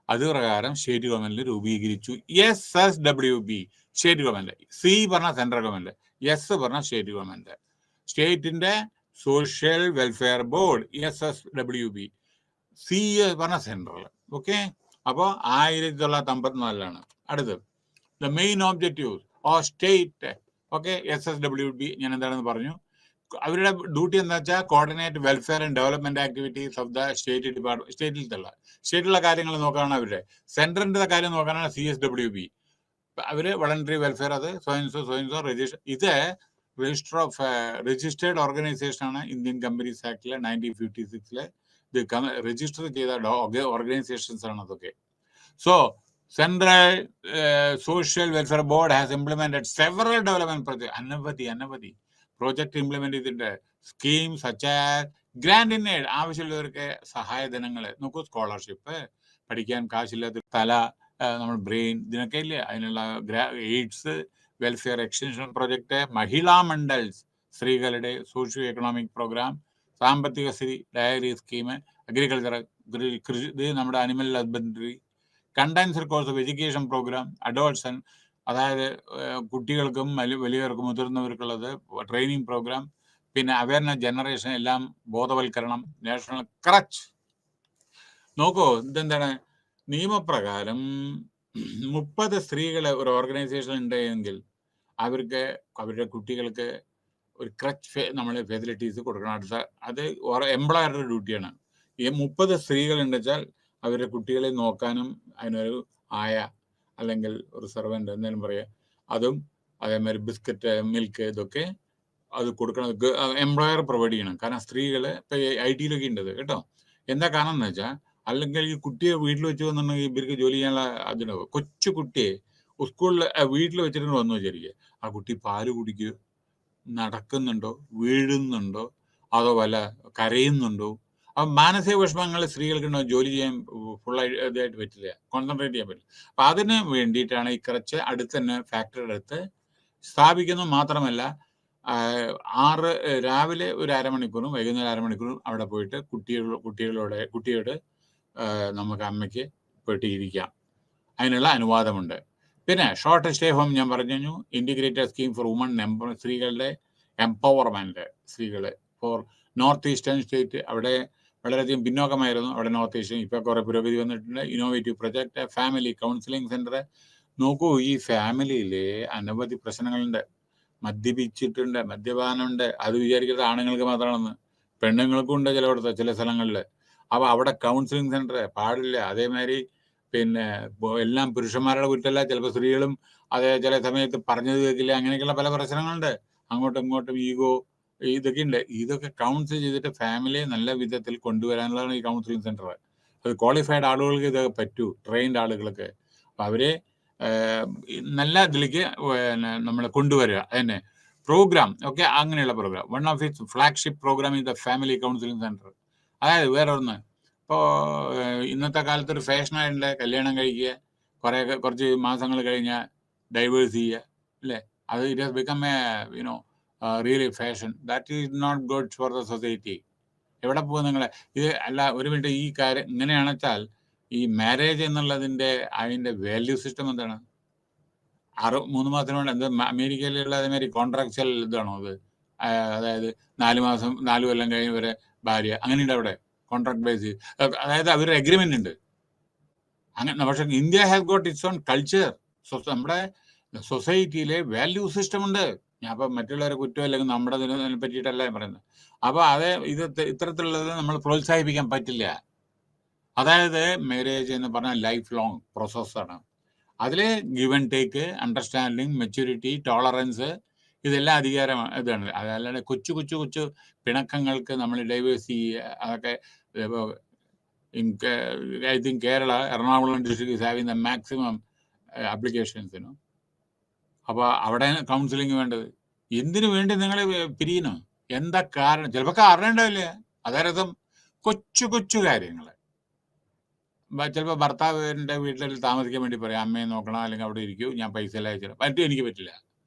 അത് പ്രകാരം state government രൂപീകരിച്ചു SSWB, state government. C പറഞ്ഞ central government, S പറഞ്ഞ state government. സ്റ്റേറ്റിന്റെ social welfare board SSWB, C പറഞ്ഞ central. Okay, അപ്പോൾ 1954 അടുത്ത് the main objective of state. Okay, SSWB ഞാൻ എന്താണെന്ന് പറഞ്ഞു. അവരുടെ ഡ്യൂട്ടി എന്താ വെച്ചാൽ coordinate welfare and development activities of the state department. സ്റ്റേറ്റിലുള്ള കാര്യങ്ങൾ നോക്കാനാണ് അവരുടെ. സെൻട്രലിന്റെ കാര്യം നോക്കാനാണ് CSWB. അവര് വളണ്ടറി വെൽഫെയർ, അത് സ്വയംസോ രജിസ്റ്റർ. ഇത് രജിസ്റ്റേർഡ് ഓർഗനൈസേഷൻ ആണ്. ഇന്ത്യൻ കമ്പനീസ് ആക്ടിലെ 1956 ഇത് രജിസ്റ്റർ ചെയ്ത ഓർഗനൈസേഷൻസ് ആണ് അതൊക്കെ. So central social welfare board has implemented several development project. അനവധി പ്രോജക്റ്റ് ഇംപ്ലിമെന്റ് ചെയ്തിട്ടുണ്ട്. Scheme such as grand in aid, ആവശ്യമുള്ളവർക്ക് സഹായധനങ്ങൾ. നോക്കൂ, സ്കോളർഷിപ്പ്, പഠിക്കാൻ കാശില്ലാത്ത തല, നമ്മൾ ബ്രെയിൻ, ഇതിനൊക്കെ ഇല്ലേ, അതിനുള്ള എയ്ഡ്സ്, വെൽഫെയർ എക്സ്റ്റൻഷൻ പ്രോജക്റ്റ്, മഹിളാ മണ്ഡൽസ്, സ്ത്രീകളുടെ സോഷ്യോ എക്കണോമിക് പ്രോഗ്രാം, സാമ്പത്തിക സ്ഥിതി, ഡയറി സ്കീം, അഗ്രികൾച്ചർ, കൃഷി, ഇത് നമ്മുടെ animal husbandry, condensed course of education programme, adolescent, അതായത് കുട്ടികൾക്കും വലിയവർക്കും മുതിർന്നവർക്കുള്ളത് ട്രെയിനിങ് പ്രോഗ്രാം, പിന്നെ അവയർനെസ് ജനറേഷൻ, എല്ലാം ബോധവൽക്കരണം, നാഷണൽ ക്രച്ച്. നോക്കൂ, ഇതെന്താണ്, നിയമപ്രകാരം 30 സ്ത്രീകളെ ഒരു ഓർഗനൈസേഷൻ ഉണ്ടെങ്കിൽ അവർക്ക് അവരുടെ കുട്ടികൾക്ക് ഒരു ക്രച്ച് നമ്മൾ ഫെസിലിറ്റീസ് കൊടുക്കണം. അടുത്ത അത് എംപ്ലോയറുടെ ഡ്യൂട്ടിയാണ്. ഈ 30 സ്ത്രീകൾ ഉണ്ടെച്ചാൽ അവരുടെ കുട്ടികളെ നോക്കാനും അതിനൊരു ആയ അല്ലെങ്കിൽ ഒരു സെർവൻ്റ് എന്തെങ്കിലും പറയുക, അതും അതേമാതിരി ബിസ്ക്കറ്റ്, മിൽക്ക്, ഇതൊക്കെ അത് കൊടുക്കണം. എംപ്ലോയർ പ്രൊവൈഡ് ചെയ്യണം. കാരണം സ്ത്രീകൾ ഇപ്പം IT-ലൊക്കെ ഉണ്ടത് കേട്ടോ. എന്താ കാരണം എന്ന് വെച്ചാൽ, അല്ലെങ്കിൽ ഈ കുട്ടിയെ വീട്ടിൽ വെച്ച് വന്നിട്ടുണ്ടെങ്കിൽ ഇവർക്ക് ജോലി ചെയ്യാനുള്ള അതിനാവും. കൊച്ചു കുട്ടിയെ സ്കൂളിൽ വീട്ടിൽ വെച്ചിട്ട് വന്നു വിചാരിക്കുക, ആ കുട്ടി പാല് കുടിക്കുക, നടക്കുന്നുണ്ടോ, വീഴുന്നുണ്ടോ, അതോ വല്ല കരയുന്നുണ്ടോ, അപ്പം മാനസിക വിഷമങ്ങൾ സ്ത്രീകൾക്ക് ജോലി ചെയ്യാൻ ഫുള്ളായി ഇതായിട്ട് പറ്റില്ല, കോൺസെൻട്രേറ്റ് ചെയ്യാൻ പറ്റില്ല. അപ്പം അതിന് വേണ്ടിയിട്ടാണ് ഈ ക്രച്ച് അടുത്ത് തന്നെ ഫാക്ടറിയുടെ അടുത്ത് സ്ഥാപിക്കുന്നു. മാത്രമല്ല രാവിലെ ഒരു അരമണിക്കൂറും വൈകുന്നേരം അരമണിക്കൂറും അവിടെ പോയിട്ട് കുട്ടിയോട് നമുക്ക് അമ്മയ്ക്ക് പോയിട്ട് ഇരിക്കാം, അതിനുള്ള അനുവാദമുണ്ട്. പിന്നെ ഷോർട്ട് സ്റ്റേ ഹോം ഞാൻ പറഞ്ഞു. ഇൻറ്റിഗ്രേറ്റഡ് സ്കീം ഫോർ വുമൺ സ്ത്രീകളുടെ എംപവർമെൻറ്റ്. സ്ത്രീകൾ ഫോർ നോർത്ത് ഈസ്റ്റേൺ സ്റ്റേറ്റ്, അവിടെ വളരെയധികം പിന്നോക്കമായിരുന്നു. അവിടെ നോർത്ത് ഈസ്റ്റേൺ ഇപ്പോൾ കുറേ പുരോഗതി വന്നിട്ടുണ്ട്. Innovative project, family counselling centre. നോക്കൂ, ഈ ഫാമിലിയിൽ അനവധി പ്രശ്നങ്ങളുണ്ട്. മദ്യപിച്ചിട്ടുണ്ട്, മദ്യപാനമുണ്ട്. അത് വിചാരിക്കുന്നത് ആണുങ്ങൾക്ക് മാത്രമാണെന്ന്, പെണ്ണുങ്ങൾക്കും ഉണ്ട് ചില സ്ഥലങ്ങളിൽ. അപ്പോൾ അവിടെ കൗൺസിലിംഗ് സെൻറ്റർ പാടില്ല. അതേമാതിരി പിന്നെ എല്ലാം പുരുഷന്മാരുടെ കുറ്റമല്ല, ചിലപ്പോൾ സ്ത്രീകളും അതേ ചില സമയത്ത് പറഞ്ഞത് കേൾക്കില്ല. അങ്ങനെയൊക്കെയുള്ള പല പ്രശ്നങ്ങളുണ്ട്. അങ്ങോട്ടും ഇങ്ങോട്ടും ഈഗോ, ഇതൊക്കെ ഉണ്ട്. ഇതൊക്കെ കൗൺസിൽ ചെയ്തിട്ട് ഫാമിലിയെ നല്ല വിധത്തിൽ കൊണ്ടുവരാനുള്ളതാണ് ഈ കൗൺസിലിംഗ് സെൻറ്റർ. അത് ക്വാളിഫൈഡ് ആളുകൾക്ക് ഇതൊക്കെ പറ്റൂ, ട്രെയിൻഡ് ആളുകൾക്ക്. അപ്പം അവരെ നല്ല ഇതിലേക്ക് നമ്മൾ കൊണ്ടുവരിക. തന്നെ പ്രോഗ്രാം ഒക്കെ അങ്ങനെയുള്ള programme. One of its flagship programme in the family counselling centre. അതായത് വേറെ ഒന്ന്, ഇപ്പോൾ ഇന്നത്തെ കാലത്ത് ഒരു ഫാഷനായിട്ടുള്ള കല്യാണം കഴിക്കുക, കുറച്ച് മാസങ്ങൾ കഴിഞ്ഞാൽ ഡൈവേഴ്സ് ചെയ്യുക, അല്ലേ? അത് it has become a really fashion. That is not good for the society. എവിടെ പോകും നിങ്ങൾ? ഇത് അല്ല, ഒരു മിനിറ്റ്, ഈ കാര്യം ഇങ്ങനെയാണെന്ന് വെച്ചാൽ ഈ മാരേജ് എന്നുള്ളതിൻ്റെ അതിൻ്റെ വാല്യൂ സിസ്റ്റം എന്താണ്? 3 മാസത്തിന് കൊണ്ട് എന്താ അമേരിക്കയിലുള്ള അതേമാതിരി കോൺട്രാക്ച്വൽ ഇതാണോ അത്? അതായത് 4 മാസം 4 കൊല്ലം കഴിഞ്ഞ് വരെ ഭാര്യ, അങ്ങനെയുണ്ട് അവിടെ കോൺട്രാക്ട് ബേസ്. അതായത് അവരുടെ എഗ്രിമെൻ്റ് ഉണ്ട് അങ്ങനെ. പക്ഷേ India has got it's on culture. നമ്മുടെ സൊസൈറ്റിയിലെ വാല്യൂ സിസ്റ്റം ഉണ്ട്. ഞാൻ അപ്പം മറ്റുള്ളവരെ കുറ്റം അല്ലെങ്കിൽ നമ്മുടെ ഇതിനെ പറ്റിയിട്ടല്ല പറയുന്നത്. അപ്പോൾ ഇത് ഇത്തരത്തിലുള്ളത് നമ്മൾ പ്രോത്സാഹിപ്പിക്കാൻ പറ്റില്ല. അതായത് മാരേജ് എന്ന് പറഞ്ഞാൽ ലൈഫ് ലോങ് പ്രോസസ്സാണ്. അതിൽ give and take, understanding, maturity, tolerance, ഇതെല്ലാം അധികാരമാണ്. ഇതാണ്. അതല്ലാതെ കൊച്ചു പിണക്കങ്ങൾക്ക് നമ്മൾ ഡൈവേഴ്സ് ചെയ്യുക, അതൊക്കെ I think Kerala, Ernakulam district is having the maximum അപ്ലിക്കേഷൻസിനു. അപ്പോൾ അവിടെ കൗൺസിലിംഗ് വേണ്ടത്. എന്തിനു വേണ്ടി നിങ്ങൾ പിരിയണം? എന്താ കാരണം? ചിലപ്പോൾ കാരണം ഉണ്ടാവില്ല. അതേരസം കൊച്ചു കാര്യങ്ങൾ. ചിലപ്പോൾ ഭർത്താവിൻ്റെ വീട്ടിൽ താമസിക്കാൻ വേണ്ടി പറയാം, അമ്മയെ നോക്കണം, അല്ലെങ്കിൽ അവിടെ ഇരിക്കൂ, ഞാൻ പൈസ എല്ലാം അയച്ചു, എനിക്ക് പറ്റില്ല.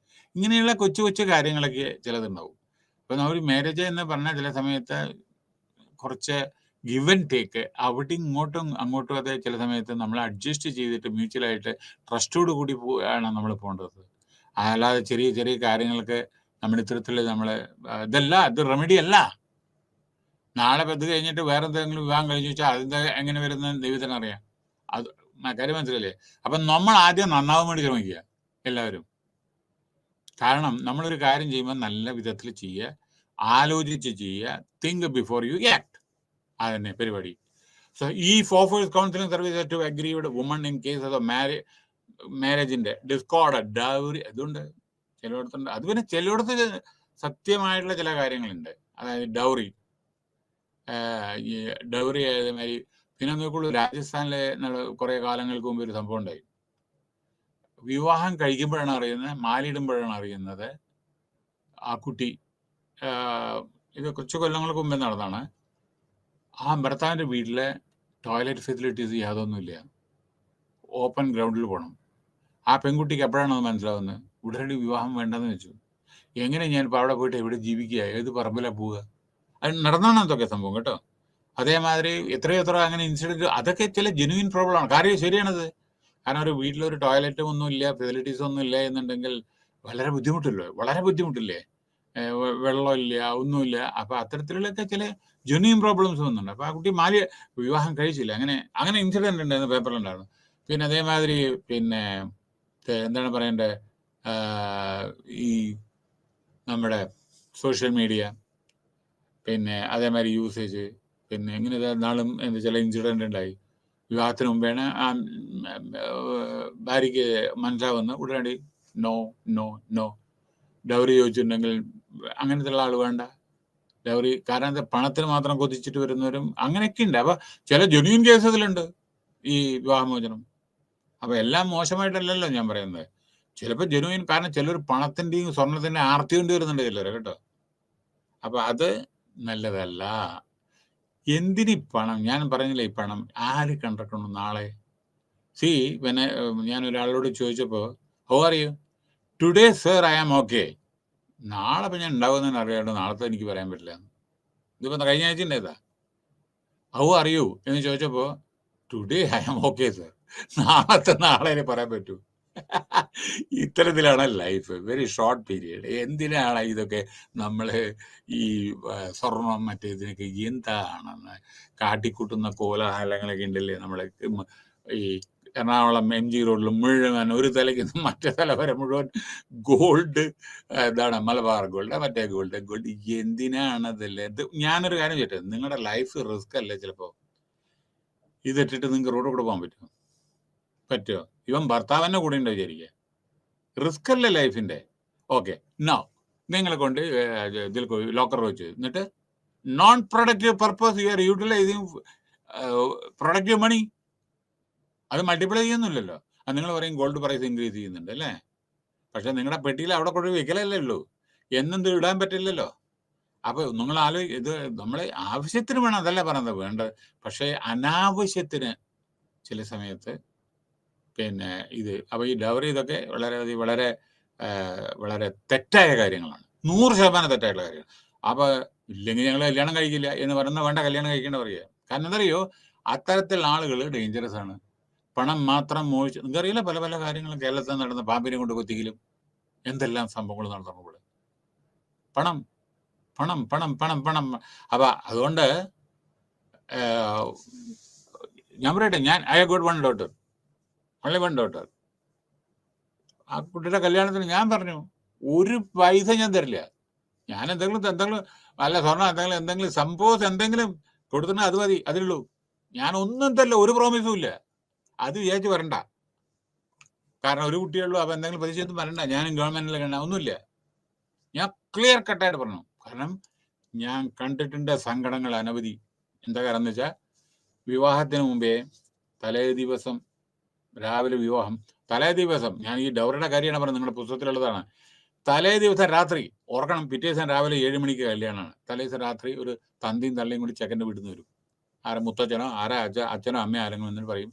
ഇങ്ങനെയുള്ള കൊച്ചു കാര്യങ്ങളൊക്കെ ചിലതുണ്ടാവും. അപ്പോൾ നമ്മൾ മാരേജ് എന്ന് പറഞ്ഞാൽ ചില സമയത്ത് കുറച്ച് ഗിവ് ആൻഡ് ടേക്ക്, അവിടെ ഇങ്ങോട്ടും അങ്ങോട്ടും അത് ചില സമയത്ത് നമ്മൾ അഡ്ജസ്റ്റ് ചെയ്തിട്ട് മ്യൂച്വലായിട്ട് ട്രസ്റ്റോട് കൂടി ആണ് നമ്മൾ പോകേണ്ടത്. അല്ലാതെ ചെറിയ ചെറിയ കാര്യങ്ങൾക്ക് നമ്മുടെ ഇത്തരത്തിൽ നമ്മൾ ഇതല്ല, ഇത് റെമഡി അല്ല. നാളെ ഇത് കഴിഞ്ഞിട്ട് വേറെ എന്തെങ്കിലും വിവാഹം കഴിഞ്ഞു വെച്ചാൽ അതിൻ്റെ എങ്ങനെ വരുന്ന ദൈവത്തിന് അറിയാം. അത് കാര്യം മനസ്സിലല്ലേ? അപ്പം നമ്മൾ ആദ്യം നന്നാവാൻ വേണ്ടി ശ്രമിക്കുക എല്ലാവരും. കാരണം നമ്മളൊരു കാര്യം ചെയ്യുമ്പോൾ നല്ല വിധത്തിൽ ചെയ്യുക, ആലോചിച്ച് ചെയ്യുക, തിങ്ക് ബിഫോർ യു ആക്ട്. അതന്നെ പരിപാടി. സോ ഈ ഫോഫേഴ്സ് counselling service to aggrieved woman in case of മാരേജിന്റെ ഡിസ്കോർഡ് ഡൗറി അതുണ്ട് ചിലയിടത്തുണ്ട്. അത് പിന്നെ ചിലയിടത്ത് സത്യമായിട്ടുള്ള ചില കാര്യങ്ങളുണ്ട്. അതായത് ഡൗറി ഈ ഡൗറി അതേമാതിരി. പിന്നെ നോക്കുള്ളൂ, രാജസ്ഥാനിലെ കുറെ കാലങ്ങൾക്ക് മുമ്പ് ഒരു സംഭവം ഉണ്ടായി. വിവാഹം കഴിക്കുമ്പോഴാണ് അറിയുന്നത്, മാലയിടുമ്പോഴാണ് അറിയുന്നത് ആ കുട്ടി, ഇത് കുറച്ച് കൊല്ലങ്ങൾക്ക് മുമ്പേ നടന്നതാണ്, ആ ഭർത്താവിൻ്റെ വീട്ടിലെ ടോയ്ലറ്റ് ഫെസിലിറ്റീസ് യാതൊന്നുമില്ല, ഓപ്പൺ ഗ്രൗണ്ടിൽ പോകണം. ആ പെൺകുട്ടിക്ക് എപ്പോഴാണ് അത് മനസ്സിലാവുന്നത്? ഉടനടി വിവാഹം വേണ്ടെന്ന് വെച്ചു. എങ്ങനെ ഞാനിപ്പോൾ അവിടെ പോയിട്ട് എവിടെ ജീവിക്കുക, ഏത് പറമ്പിലാണ് പോവുക? അത് നടന്നാണ് അതൊക്കെ സംഭവം കേട്ടോ. അതേമാതിരി എത്ര അങ്ങനെ ഇൻസിഡൻറ്റ്, അതൊക്കെ ചില ജെന്യൂൻ പ്രോബ്ലമാണ്. കാര്യം ശരിയാണത്. കാരണം ഒരു വീട്ടിലൊരു ടോയ്ലറ്റും ഒന്നുമില്ല, ഫെസിലിറ്റീസ് ഒന്നും ഇല്ല എന്നുണ്ടെങ്കിൽ വളരെ ബുദ്ധിമുട്ടില്ലേ? വെള്ളമില്ല, ഒന്നുമില്ല. അപ്പം അത്തരത്തിലൊക്കെ ചില ജെന്യൂൻ പ്രോബ്ലംസ് വന്നുണ്ട്. അപ്പോൾ ആ കുട്ടി വിവാഹം കഴിച്ചില്ല. അങ്ങനെ ഇൻസിഡൻറ്റ് ഉണ്ടായിരുന്നു, പേപ്പറിലുണ്ടായിരുന്നു. പിന്നെ അതേമാതിരി പിന്നെ എന്താണ് പറയേണ്ടത്, ഈ നമ്മുടെ സോഷ്യൽ മീഡിയ, പിന്നെ അതേമാതിരി യൂസേജ്, പിന്നെ ഇങ്ങനെ നാളും ചില ഇൻസിഡൻ്റ് ഉണ്ടായി. വിവാഹത്തിന് മുമ്പേണ് ആ ഭാര്യയ്ക്ക് മനസ്സിലാവുന്ന ഉടനടി നോ നോ നോ ഡൗറി ചോദിച്ചിട്ടുണ്ടെങ്കിൽ അങ്ങനത്തെ ഉള്ള ആൾ വേണ്ട ഡൗറി. കാരണം എന്താ, പണത്തിന് മാത്രം കൊതിച്ചിട്ട് വരുന്നവരും അങ്ങനെയൊക്കെ ഉണ്ട്. അപ്പം ചില ജെന്യൂൻ കേസുകളുണ്ട് ഈ വിവാഹമോചനം. അപ്പം എല്ലാം മോശമായിട്ടല്ലല്ലോ ഞാൻ പറയുന്നത്. ചിലപ്പോൾ ജെന്യൂൻ, കാരണം ചിലർ പണത്തിൻ്റെയും സ്വർണത്തിൻ്റെയും ആർത്തി കൊണ്ട് വരുന്നുണ്ട് ചിലർ കേട്ടോ. അപ്പം അത് നല്ലതല്ല. എന്തിനീ പണം? ഞാൻ പറഞ്ഞില്ലേ, ഈ പണം ആര് കണ്ടിട്ടുണ്ടോ നാളെ? പിന്നെ ഞാൻ ഒരാളോട് ചോദിച്ചപ്പോൾ, how are you today sir, I am okay. നാളെ ഇപ്പം ഞാൻ ഉണ്ടാവുന്നതിന് അറിയാണ്ട് നാളത്തെ എനിക്ക് പറയാൻ പറ്റില്ല. ഇതിപ്പോൾ കഴിഞ്ഞ ആഴ്ച ഉണ്ടായതാ. ഹൗ ആർ യു എന്ന് ചോദിച്ചപ്പോൾ today I am okay sir. നാളെ പറയാൻ പറ്റൂ. ഇത്തരത്തിലാണ് ലൈഫ്, വെരി ഷോർട്ട് പീരീഡ്. എന്തിനാണ് ഇതൊക്കെ നമ്മൾ ഈ സ്വർണം മറ്റേതിനൊക്കെ എന്താണെന്ന് കാട്ടിക്കൂട്ടുന്ന കോലാഹലങ്ങളൊക്കെ ഉണ്ടല്ലേ? നമ്മളെ ഈ എറണാകുളം MG റോഡിൽ മുഴുവൻ ഒരു തലയ്ക്ക് മറ്റേ തല വരെ മുഴുവൻ ഗോൾഡ്, എന്താണ് മലബാർ ഗോൾഡ്, മറ്റേ ഗോൾഡ്. എന്തിനാണതല്ലേ? ഇത് ഞാനൊരു കാര്യം ചോദിച്ചേ, നിങ്ങളുടെ ലൈഫ് റിസ്ക് അല്ലേ? ചിലപ്പോൾ ഇതിട്ടിട്ട് നിങ്ങൾക്ക് റോഡിൽ കൂടെ പോകാൻ പറ്റുമോ? ഇവൻ ഭർത്താവിൻ്റെ കൂടെ ഉണ്ടോ വിചാരിക്കുക? റിസ്ക് അല്ലേ ലൈഫിൻ്റെ? ഓക്കെ, നോ നിങ്ങളെ കൊണ്ട് ഇതിൽ ലോക്കർ വെച്ച്, എന്നിട്ട് non productive purpose you are utilizing productive money. അത് മൾട്ടിപ്ലൈ ചെയ്യുന്നില്ലല്ലോ. അത് നിങ്ങൾ പറയും ഗോൾഡ് പ്രൈസ് ഇൻക്രീസ് ചെയ്യുന്നുണ്ട് അല്ലേ? പക്ഷെ നിങ്ങളുടെ പെട്ടിയിൽ അവിടെ കൊണ്ട് വെക്കലല്ലേ ഉള്ളൂ, എന്നും ഇടാൻ പറ്റില്ലല്ലോ. അപ്പോൾ നിങ്ങൾ ഇത് നമ്മൾ ആവശ്യത്തിന് വേണം, അതല്ല പറയുന്നത് വേണ്ടത്. പക്ഷേ അനാവശ്യത്തിന് ചില സമയത്ത് പിന്നെ ഇത്. അപ്പോൾ ഈ ഡൗറി ഇതൊക്കെ വളരെ വളരെ തെറ്റായ കാര്യങ്ങളാണ്, 100% തെറ്റായിട്ടുള്ള കാര്യങ്ങൾ. അപ്പോൾ ഇല്ലെങ്കിൽ ഞങ്ങൾ കല്യാണം കഴിക്കില്ല എന്ന് പറയുന്നത് വേണ്ട, കല്യാണം കഴിക്കേണ്ട പറയുക. കാരണം എന്തറിയോ, അത്തരത്തിലുള്ള ആളുകൾ ഡേഞ്ചറസ് ആണ്. പണം മാത്രം മോഹിച്ച്, നിങ്ങൾക്കറിയില്ല പല പല കാര്യങ്ങളും കേരളത്തിൽ നടന്ന പാമ്പിനെ കൊണ്ട് കൊത്തിക്കലും എന്തെല്ലാം സംഭവങ്ങൾ നടന്നപ്പോൾ പണം പണം പണം പണം പണം. അപ്പം അതുകൊണ്ട് ഞാൻ പറയട്ടെ, I got one daughter, only one daughter. ആ കുട്ടിയുടെ കല്യാണത്തിന് ഞാൻ പറഞ്ഞു, ഒരു പൈസ ഞാൻ തരില്ല. ഞാൻ എന്തെങ്കിലും അല്ല സ്വർണ്ണം എന്തെങ്കിലും സമ്പോസ് എന്തെങ്കിലും കൊടുത്തിട്ട് അത് മതി, അതിലുള്ളൂ. ഞാൻ ഒന്നും തരില്ല, ഒരു പ്രോമിസും ഇല്ല. അത് വിചാരിച്ച് വരണ്ട. കാരണം ഒരു കുട്ടിയുള്ളൂ, അപ്പം എന്തെങ്കിലും പരീക്ഷയൊന്നും വരണ്ട. ഞാനും ഗവൺമെന്റിലെ കണ്ട ഒന്നുമില്ല. ഞാൻ ക്ലിയർ കട്ടായിട്ട് പറഞ്ഞു. കാരണം ഞാൻ കണ്ടിട്ടുണ്ട് സങ്കടങ്ങൾ അനവധി. എന്താ കാരണം എന്ന് വെച്ചാൽ, വിവാഹത്തിന് മുമ്പേ തലേ ദിവസം രാവിലെ വിവാഹം, തലേ ദിവസം, ഞാൻ ഈ ഡൗറിയുടെ കാര്യമാണ് പറഞ്ഞത്, നിങ്ങളുടെ പുസ്തകത്തിലുള്ളതാണ്. തലേ ദിവസം രാത്രി ഓർക്കണം, പിറ്റേ ദിവസം രാവിലെ 7 മണിക്ക് കല്യാണമാണ്. തലേ ദിവസം രാത്രി ഒരു തന്തിയും തള്ളിയും കൂടി ചെക്കൻ്റെ വീട്ടിൽ നിന്ന് വരും. ആരെ മുത്തച്ഛനോ അച്ഛനോ അമ്മയോ ആരെങ്കിലും എന്നിട്ട് പറയും,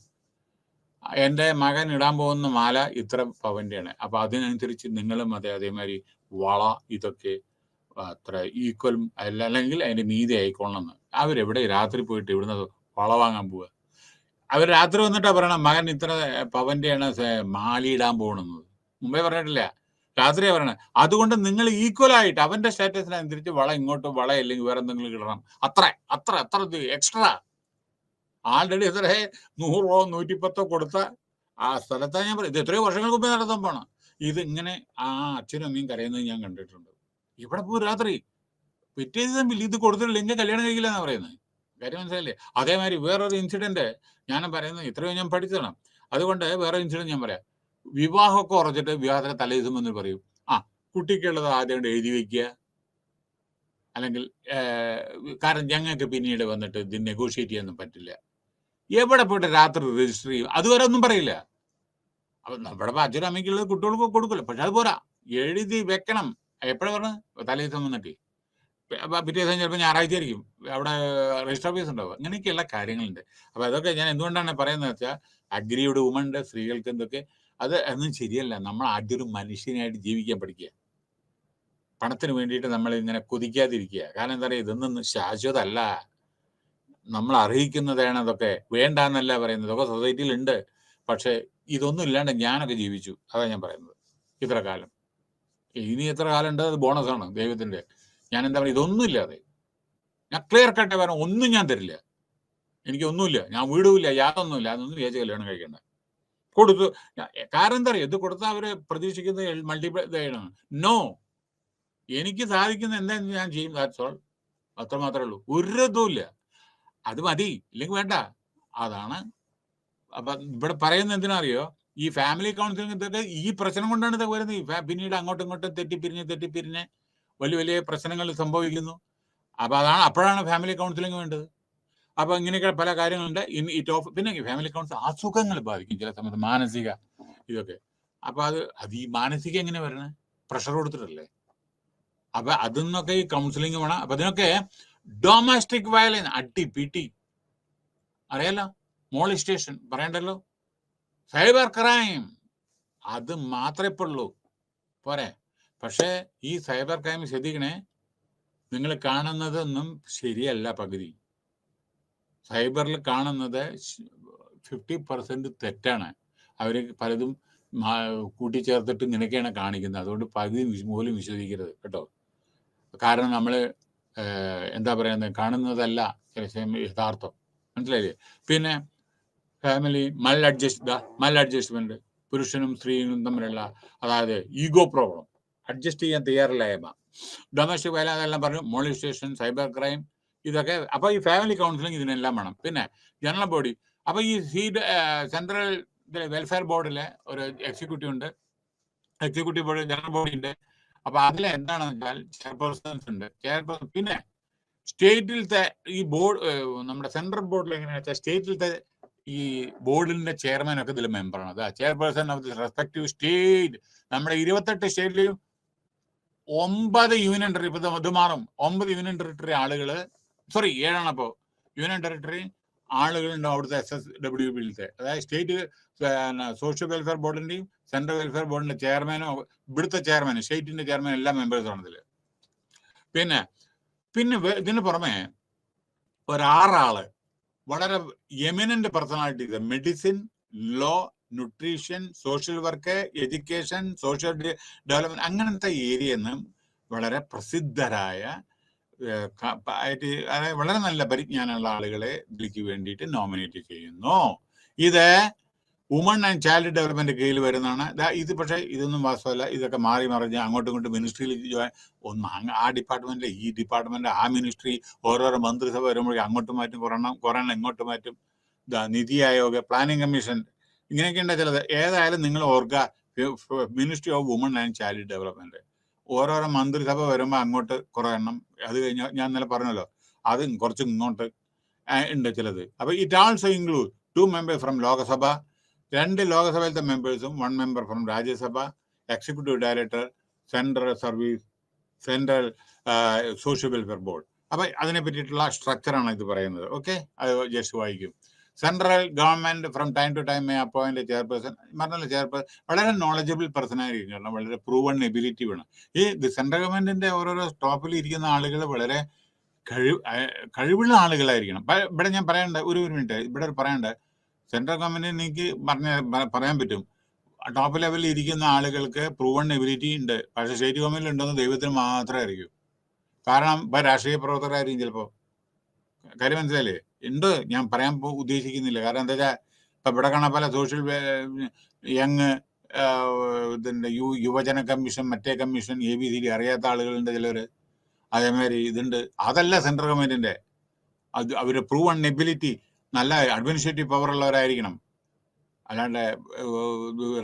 എൻ്റെ മകൻ ഇടാൻ പോകുന്ന മാല ഇത്ര പവൻ്റെയാണ്, അപ്പോൾ അതിനനുസരിച്ച് നിങ്ങളും അതേമാതിരി വള ഇതൊക്കെ അത്ര ഈക്വലും അല്ലെങ്കിൽ അതിൻ്റെ മീതി ആയിക്കൊള്ളണമെന്ന്. അവരെവിടെ രാത്രി പോയിട്ട് ഇവിടുന്ന് വള വാങ്ങാൻ പോവുക? അവർ രാത്രി വന്നിട്ടാ പറയണം മകൻ ഇത്ര പവൻ്റെയാണ് മാലയിടാൻ പോകണമെന്നത്. മുമ്പേ പറഞ്ഞിട്ടില്ല, രാത്രിയാണ് പറയണത്. അതുകൊണ്ട് നിങ്ങൾ ഈക്വലായിട്ട് അവൻ്റെ സ്റ്റാറ്റസിനനുസരിച്ച് വള ഇങ്ങോട്ട് വള അല്ലെങ്കിൽ വേറെ എന്തെങ്കിലും ഇടണം. അത്ര അത്ര അത്ര എക്സ്ട്രാ ആൾറെഡി എത്ര 100 110 കൊടുത്ത ആ സ്ഥലത്താണ് ഞാൻ പറയും. ഇത് എത്രയോ വർഷങ്ങൾക്ക് മുമ്പേ നടത്താൻ പോണം. ഇത് ഇങ്ങനെ ആ അച്ഛനും അമ്മയും കരയുന്നത് ഞാൻ കണ്ടിട്ടുണ്ട്. ഇവിടെ പോകും രാത്രി, പിറ്റേ ദിവസം ഇത് കൊടുത്തിട്ടില്ലെങ്കിൽ കല്യാണം കഴിക്കില്ല എന്നാണ് പറയുന്നത്. കാര്യം മനസ്സിലായില്ലേ? അതേമാതിരി വേറൊരു ഇൻസിഡന്റ് ഞാൻ പറയുന്നത്, ഇത്രയും ഞാൻ പഠിച്ചതാണ്. അതുകൊണ്ട് വേറെ ഇൻസിഡന്റ് ഞാൻ പറയാം. വിവാഹമൊക്കെ ഉറച്ചിട്ട് വിവാഹത്തിന് തലേ ദിവസം എന്ന് പറയും, ആ കുട്ടിക്കുള്ളത് ആദ്യം എഴുതി വെക്കുക, അല്ലെങ്കിൽ കാരണം ഞങ്ങൾക്ക് പിന്നീട് വന്നിട്ട് ഇത് നെഗോഷിയേറ്റ് ചെയ്യാനൊന്നും പറ്റില്ല. എവിടെ പോയിട്ട് രാത്രി രജിസ്റ്റർ ചെയ്യും? അതുവരെ ഒന്നും പറയില്ല. അപ്പൊ നമ്മുടെ അച്ഛനും അമ്മയ്ക്കുള്ളത് കുട്ടികൾക്ക് കൊടുക്കില്ല. പക്ഷെ അത് പോരാ, എഴുതി വെക്കണം. എപ്പോഴാ പറഞ്ഞത്? തലേ ദിവസം വന്നിട്ട് പിറ്റേ ദിവസം ചിലപ്പോൾ ഞായറാഴ്ച ആയിരിക്കും അവിടെ രജിസ്റ്റർ ഓഫീസ് ഉണ്ടാവുക. അങ്ങനെയൊക്കെയുള്ള കാര്യങ്ങളുണ്ട്. അപ്പൊ അതൊക്കെ ഞാൻ എന്തുകൊണ്ടാണ് പറയുന്നത് വെച്ചാൽ, അഗ്രിയുടെ വുമണ്ട് സ്ത്രീകൾക്ക് എന്തൊക്കെ അത് ഒന്നും ശരിയല്ല. നമ്മൾ ആദ്യം ഒരു മനുഷ്യനായിട്ട് ജീവിക്കാൻ പഠിക്കുക. പണത്തിന് വേണ്ടിയിട്ട് നമ്മൾ ഇങ്ങനെ കൊതിക്കാതിരിക്കുക. കാരണം എന്താ പറയുക, ഇതൊന്നും ശാശ്വതമല്ല. നമ്മൾ അർഹിക്കുന്നതാണ് അതൊക്കെ. വേണ്ടാന്നല്ല പറയുന്നത്, ഇതൊക്കെ സൊസൈറ്റിയിൽ ഉണ്ട്. പക്ഷെ ഇതൊന്നും ഇല്ലാണ്ട് ഞാനൊക്കെ ജീവിച്ചു. അതാണ് ഞാൻ പറയുന്നത്. ഇത്ര കാലം, ഇനി എത്ര കാലം ഉണ്ട് അത് ബോണസാണ് ദൈവത്തിന്റെ. ഞാൻ എന്താ പറയുക, ഇതൊന്നും ഇല്ലാതെ ഞാൻ ക്ലിയർ കട്ട് പറയാൻ ഒന്നും ഞാൻ തരില്ല. എനിക്കൊന്നുമില്ല, ഞാൻ വീടുമില്ല, യാതൊന്നുമില്ല. അതൊന്നും വിചാരിച്ച് കല്യാണം കഴിക്കണ്ട. കൊടുത്തു. കാരണം എന്താ പറയുക, ഇത് കൊടുത്താൽ അവര് പ്രതീക്ഷിക്കുന്നത് മൾട്ടിപ്പിൾ ചെയ്യണം. നോ, എനിക്ക് സാധിക്കുന്ന എന്താണെന്ന് ഞാൻ ചെയ്യും. That's all. അത്ര മാത്രമേ ഉള്ളൂ. ഒരു ഇതുമില്ല. അത് മതി, ഇല്ലെങ്കിൽ വേണ്ട. അതാണ്. അപ്പൊ ഇവിടെ പറയുന്നത് എന്തിനറിയോ, ഈ ഫാമിലി കൗൺസിലിംഗ് ഇതൊക്കെ ഈ പ്രശ്നം കൊണ്ടാണ് ഇതൊക്കെ വരുന്നത്. പിന്നീട് അങ്ങോട്ടും ഇങ്ങോട്ടും തെറ്റിപ്പിരിഞ്ഞ് വലിയ വലിയ പ്രശ്നങ്ങൾ സംഭവിക്കുന്നു. അപ്പൊ അപ്പോഴാണ് ഫാമിലി കൗൺസിലിംഗ് വേണ്ടത്. അപ്പൊ ഇങ്ങനെയൊക്കെ പല കാര്യങ്ങളുണ്ട്. പിന്നെ ഫാമിലി കൗൺസിലിംഗ് അസുഖങ്ങൾ ബാധിക്കും ചില സമയത്ത്, മാനസിക ഇതൊക്കെ. അപ്പൊ അത് ഈ മാനസിക എങ്ങനെ വരണേ? പ്രഷർ കൊടുത്തിട്ടല്ലേ. അപ്പൊ അതിന്നൊക്കെ ഈ കൗൺസിലിംഗ് വേണം. അപ്പൊ അതിനൊക്കെ ഡൊമസ്റ്റിക് വയലൻസ്, അടി പിടി, അറിയാലോ, മോളിസ്റ്റേഷൻ പറയണ്ടല്ലോ, സൈബർ ക്രൈം, അത് മാത്രമേ ഇപ്പോൾ ഉള്ളൂ. പോരെ? പക്ഷേ ഈ സൈബർ ക്രൈം ശ്രദ്ധിക്കണേ, നിങ്ങൾ കാണുന്നതൊന്നും ശരിയല്ല. പകുതി സൈബറിൽ കാണുന്നത് 50% തെറ്റാണ്. അവർ പലതും കൂട്ടിച്ചേർത്തിട്ട് ഇങ്ങനെയൊക്കെയാണ് കാണിക്കുന്നത്. അതുകൊണ്ട് പകുതി പോലും വിശ്വസിക്കരുത് കേട്ടോ. കാരണം നമ്മൾ എന്താ പറയുന്നത്, കാണുന്നതല്ല യഥാർത്ഥം. മനസ്സിലായില്ലേ? പിന്നെ ഫാമിലി മൽ അഡ്ജസ്റ്റ്മെന്റ്, പുരുഷനും സ്ത്രീയും തമ്മിലുള്ള, അതായത് ഈഗോ പ്രോബ്ലം, അഡ്ജസ്റ്റ് ചെയ്യാൻ തയ്യാറില്ലായ്മ, ഡൊമസ്റ്റിക് വയലൻസ്, അതെല്ലാം പറഞ്ഞു, മോളിസ്റ്റേഷൻ, സൈബർ ക്രൈം, ഇതൊക്കെ. അപ്പൊ ഈ ഫാമിലി കൗൺസിലിംഗ് ഇതിനെല്ലാം വേണം. പിന്നെ ജനറൽ ബോഡി. അപ്പൊ ഈ സെൻട്രൽ വെൽഫെയർ ബോർഡിലെ ഒരു എക്സിക്യൂട്ടീവ് ഉണ്ട്, എക്സിക്യൂട്ടീവ് ബോർഡ്, ജനറൽ ബോഡി ഉണ്ട്. അപ്പൊ അതിൽ എന്താണെന്ന് വെച്ചാൽ ചെയർപേഴ്സൺസ് ഉണ്ട്, ചെയർപേഴ്സൺ. പിന്നെ സ്റ്റേറ്റിലത്തെ ഈ ബോർഡ്, നമ്മുടെ സെൻട്രൽ ബോർഡിൽ എങ്ങനെയാണെന്ന് വെച്ചാൽ, സ്റ്റേറ്റിലത്തെ ഈ ബോർഡിന്റെ ചെയർമാൻ ഒക്കെ ഇതിൽ മെമ്പറാണ്. അതാ chairperson of the respective state. നമ്മുടെ 28 സ്റ്റേറ്റിലും 9 യൂണിയൻ ടെറിട്ടറി, ഇപ്പൊ ഇത് മാറും, 9 യൂണിയൻ ടെറിട്ടറി ആളുകള്, 7 അപ്പോ യൂണിയൻ ടെറിട്ടറി ആളുകളുണ്ടാവും അവിടുത്തെ SSWBയിലത്തെ. അതായത് സ്റ്റേറ്റ് സോഷ്യൽ വെൽഫെയർ ബോർഡിന്റെയും സെൻട്രൽ വെൽഫെയർ ബോർഡിന്റെ ചെയർമാനോ, ഇവിടുത്തെ ചെയർമാൻ, സ്റ്റേറ്റിന്റെ ചെയർമാൻ, എല്ലാ മെമ്പേഴ്സാണ് ഇതില്. പിന്നെ ഇതിന് പുറമെ ഒരു 6 ആള് വളരെ eminent personalities, medicine, law, nutrition, social work, education, social development, അങ്ങനത്തെ ഏരിയയിൽ നിന്ന് വളരെ പ്രസിദ്ധരായ അതായത് വളരെ നല്ല പരിജ്ഞാനമുള്ള ആളുകളെ ഇതിലേക്ക് വേണ്ടിയിട്ട് നോമിനേറ്റ് ചെയ്യുന്നു. ഇത് വുമൺ ആൻഡ് ചൈൽഡ് ഡെവലപ്മെന്റ് കീഴിൽ വരുന്നതാണ്. ഇത് പക്ഷേ ഇതൊന്നും വാസ്തവമല്ല. ഇതൊക്കെ മാറി മറിഞ്ഞ് അങ്ങോട്ടും ഇങ്ങോട്ടും മിനിസ്ട്രിയിൽ ഒന്ന് ആ ഡിപ്പാർട്ട്മെന്റ്, ഈ ഡിപ്പാർട്ട്മെന്റ്, ആ മിനിസ്ട്രി, ഓരോരോ മന്ത്രിസഭ വരുമ്പോഴേക്കും അങ്ങോട്ടും മാറ്റും, കുറേ ഇങ്ങോട്ട് മാറ്റും. നിതി ആയോഗ്, പ്ലാനിംഗ് കമ്മീഷൻ, ഇങ്ങനെയൊക്കെ ഉണ്ട് ചിലത്. ഏതായാലും നിങ്ങൾ ഓർക്കുക, ministry of woman and child development, ഓരോരോ മന്ത്രിസഭ വരുമ്പോൾ അങ്ങോട്ട് കുറെ എണ്ണം. അത് കഴിഞ്ഞാൽ ഞാൻ ഇന്നലെ പറഞ്ഞല്ലോ, അത് കുറച്ച് ഇങ്ങോട്ട് ഉണ്ട് ചിലത്. അപ്പൊ it also include 2 members from Lok Sabha, 2 ലോകസഭയിലത്തെ മെമ്പേഴ്സും 1 member from Rajya Sabha, executive director, central service, central social welfare board. അപ്പൊ അതിനെ പറ്റിയിട്ടുള്ള സ്ട്രക്ചറാണ് ഇത് പറയുന്നത്. ഓക്കെ, അത് ജസ്റ്റ് വായിക്കും. Central government from time to time may appoint chairperson. പറഞ്ഞല്ലോ, ചെയർപേഴ്സൺ വളരെ നോളജബിൾ പേഴ്സൺ ആയിരിക്കും. കാരണം വളരെ പ്രൂവൺ എബിലിറ്റി വേണം. ഈ സെൻട്രൽ ഗവൺമെന്റിന്റെ ഓരോരോ ടോപ്പിൽ ഇരിക്കുന്ന ആളുകൾ വളരെ കഴിവുള്ള ആളുകളായിരിക്കണം. ഇവിടെ ഞാൻ പറയണ്ട, ഒരു മിനിറ്റ് ഇവിടെ പറയണ്ട, സെൻട്രൽ ഗവൺമെന്റിന് എനിക്ക് പറയാൻ പറ്റും, ടോപ്പ് ലെവലിൽ ഇരിക്കുന്ന ആളുകൾക്ക് പ്രൂവൺ എബിലിറ്റി ഉണ്ട്. പക്ഷെ സ്റ്റേറ്റ് ഗവൺമെന്റിൽ ഉണ്ടെന്ന് ദൈവത്തിന് മാത്രമേ അറിയൂ. കാരണം ഇപ്പൊ രാഷ്ട്രീയ പ്രവർത്തകരായിരിക്കും ചിലപ്പോ. കാര്യം മനസ്സിലായില്ലേ? ഉണ്ട്, ഞാൻ പറയാൻ ഉദ്ദേശിക്കുന്നില്ല. കാരണം എന്താ വെച്ചാൽ ഇപ്പൊ ഇവിടെ കാണാൻ പല സോഷ്യൽ യങ് ഇതിന്റെ യുവജന കമ്മീഷൻ, മറ്റേ കമ്മീഷൻ, ABCD അറിയാത്ത ആളുകളുണ്ട് ചിലര്. അതേമാതിരി ഇതുണ്ട്. അതല്ല സെൻട്രൽ ഗവൺമെന്റിന്റെ. അത് അവര് പ്രൂവൺ എബിലിറ്റി, നല്ല അഡ്മിനിസ്ട്രേറ്റീവ് പവർ ഉള്ളവരായിരിക്കണം. അല്ലാണ്ട്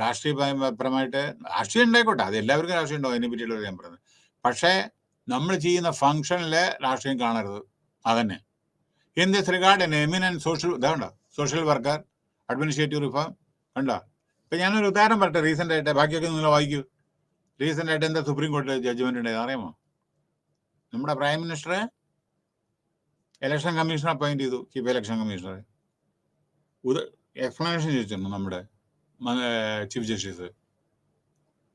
രാഷ്ട്രീയപരമായിട്ട് രാഷ്ട്രീയം ഉണ്ടായിക്കോട്ടെ, അത് എല്ലാവർക്കും രാഷ്ട്രീയം ഉണ്ടാവും, അതിനെ പറ്റിയുള്ള ഞാൻ പറയുന്നത്. പക്ഷേ നമ്മൾ ചെയ്യുന്ന ഫംഗ്ഷനിലെ രാഷ്ട്രീയം കാണരുത്. അതന്നെ. In this regard N eminent social worker, administrative reform കണ്ടോ. ഇപ്പൊ ഞാനൊരു ഉദാഹരണം പറയട്ടെ. റീസെന്റ് ആയിട്ട്, ബാക്കിയൊക്കെ നിങ്ങൾ വായിക്കൂ. റീസെന്റ് ആയിട്ട് എന്താ സുപ്രീം കോടതി ജഡ്ജ്മെന്റ് ഉണ്ടായത് അറിയാമോ? നമ്മുടെ പ്രൈം മിനിസ്റ്ററെ ഇലക്ഷൻ കമ്മീഷണർ അപ്പോയിന്റ് ചെയ്തു, ചീഫ് ഇലക്ഷൻ കമ്മീഷണർ. എക്സ്പ്ലനേഷൻ ചോദിച്ചിരുന്നു നമ്മുടെ ചീഫ് ജസ്റ്റിസ്.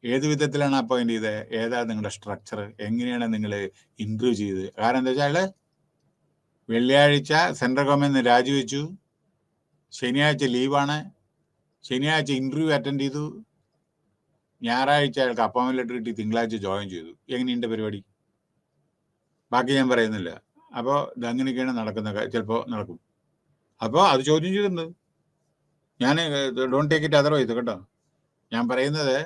ഏത് വിധത്തിലാണ് അപ്പോയിന്റ് ചെയ്തത്, ഏതാ നിങ്ങളുടെ സ്ട്രക്ചർ, എങ്ങനെയാണ് നിങ്ങൾ ഇന്റർവ്യൂ ചെയ്തത്? കാരണം എന്താ വെച്ചാൽ വെള്ളിയാഴ്ച സെൻട്രൽ ഗവൺമെന്റ് രാജിവെച്ചു, ശനിയാഴ്ച ലീവാണ്, ശനിയാഴ്ച ഇന്റർവ്യൂ അറ്റൻഡ് ചെയ്തു, ഞായറാഴ്ച അയാൾക്ക് അപ്പോയിന്റ്മെന്റ് ലെറ്റർ കിട്ടി, തിങ്കളാഴ്ച ജോയിൻ ചെയ്തു. എങ്ങനെയുണ്ട് പരിപാടി? ബാക്കി ഞാൻ പറയുന്നില്ല. അപ്പോൾ ഇതങ്ങനെയൊക്കെയാണ് നടക്കുന്ന, ചിലപ്പോൾ നടക്കും. അപ്പോൾ അത് ചോദ്യം ചെയ്തിട്ടുണ്ട്. ഞാൻ ഡോണ്ട് ടേക്ക് ഇറ്റ് അതർവൈസ് കേട്ടോ. ഞാൻ പറയുന്നത്,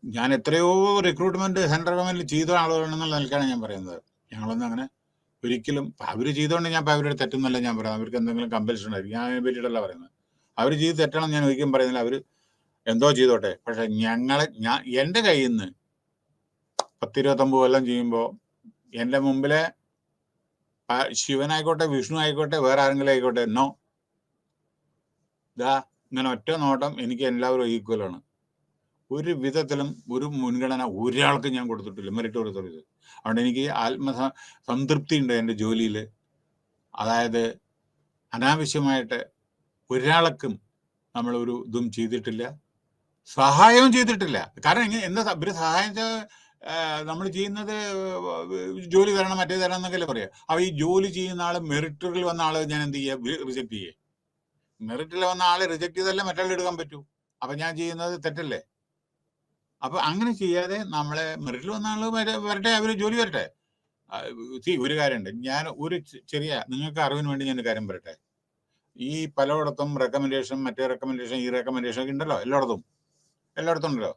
ഞാൻ എത്രയോ റിക്രൂട്ട്മെന്റ് സെൻട്രൽ ഗവൺമെന്റിൽ ചെയ്ത ആളുകളാണെന്നുള്ള നിലക്കാണ് ഞാൻ പറയുന്നത്. ഞങ്ങളൊന്നും അങ്ങനെ ഒരിക്കലും അവർ ചെയ്തുകൊണ്ട് ഞാൻ അവരുടെ തെറ്റൊന്നുമല്ല ഞാൻ പറയാം. അവർക്ക് എന്തെങ്കിലും കമ്പൽഷൻ ആയിരിക്കും, ഞാൻ അതിനെ പറ്റിയിട്ടല്ല പറയുന്നത്. അവർ ചെയ്ത് തെറ്റണം ഞാൻ ഒരിക്കലും പറയുന്നില്ല. അവർ എന്തോ ചെയ്തോട്ടെ. പക്ഷെ എൻ്റെ കയ്യിൽ നിന്ന് 10-29 കൊല്ലം ചെയ്യുമ്പോൾ എൻ്റെ മുമ്പിലെ ശിവനായിക്കോട്ടെ, വിഷ്ണു ആയിക്കോട്ടെ, വേറെ ആരെങ്കിലും ആയിക്കോട്ടെ, നോ, ഇതാ ഇങ്ങനെ ഒറ്റ നോട്ടം എനിക്ക് എല്ലാവരും ഈക്വലാണ്. ഒരു വിധത്തിലും ഒരു മുൻഗണന ഒരാൾക്ക് ഞാൻ കൊടുത്തിട്ടില്ല മെറിറ്റോറിയസ് സർവീസ്. അതുകൊണ്ട് എനിക്ക് സംതൃപ്തി ഉണ്ട് എൻ്റെ ജോലിയിൽ. അതായത് അനാവശ്യമായിട്ട് ഒരാൾക്കും നമ്മളൊരു ഇതും ചെയ്തിട്ടില്ല, സഹായവും ചെയ്തിട്ടില്ല. കാരണം എന്താ ഇവര് സഹായം നമ്മൾ ചെയ്യുന്നത് ജോലി തരണം, മറ്റേ തരണം എന്നൊക്കെ പറയാം. അപ്പൊ ഈ ജോലി ചെയ്യുന്ന ആള്, മെറിറ്റിൽ വന്ന ആള് ഞാൻ എന്ത് ചെയ്യുക? റിജക്ട് ചെയ്യേ. മെറിറ്റിൽ വന്ന ആളെ റിജക്ട് ചെയ്തല്ലേ മറ്റുള്ള എടുക്കാൻ പറ്റൂ. അപ്പൊ ഞാൻ ചെയ്യുന്നത് തെറ്റല്ലേ? അപ്പൊ അങ്ങനെ ചെയ്യാതെ നമ്മളെ മെറിറ്റിൽ വന്ന ആള് വരട്ടെ, അവര് ജോലി വരട്ടെ. ഒരു കാര്യമുണ്ട്, ഞാൻ ഒരു ചെറിയ നിങ്ങൾക്ക് അറിവിന് വേണ്ടി ഞാൻ ഒരു കാര്യം പറയട്ടെ. ഈ പലയിടത്തും റെക്കമെൻഡേഷൻ, മറ്റേ റെക്കമെൻഡേഷൻ, ഈ റെക്കമെൻഡേഷൻ ഒക്കെ ഉണ്ടല്ലോ, എല്ലായിടത്തും ഉണ്ടല്ലോ.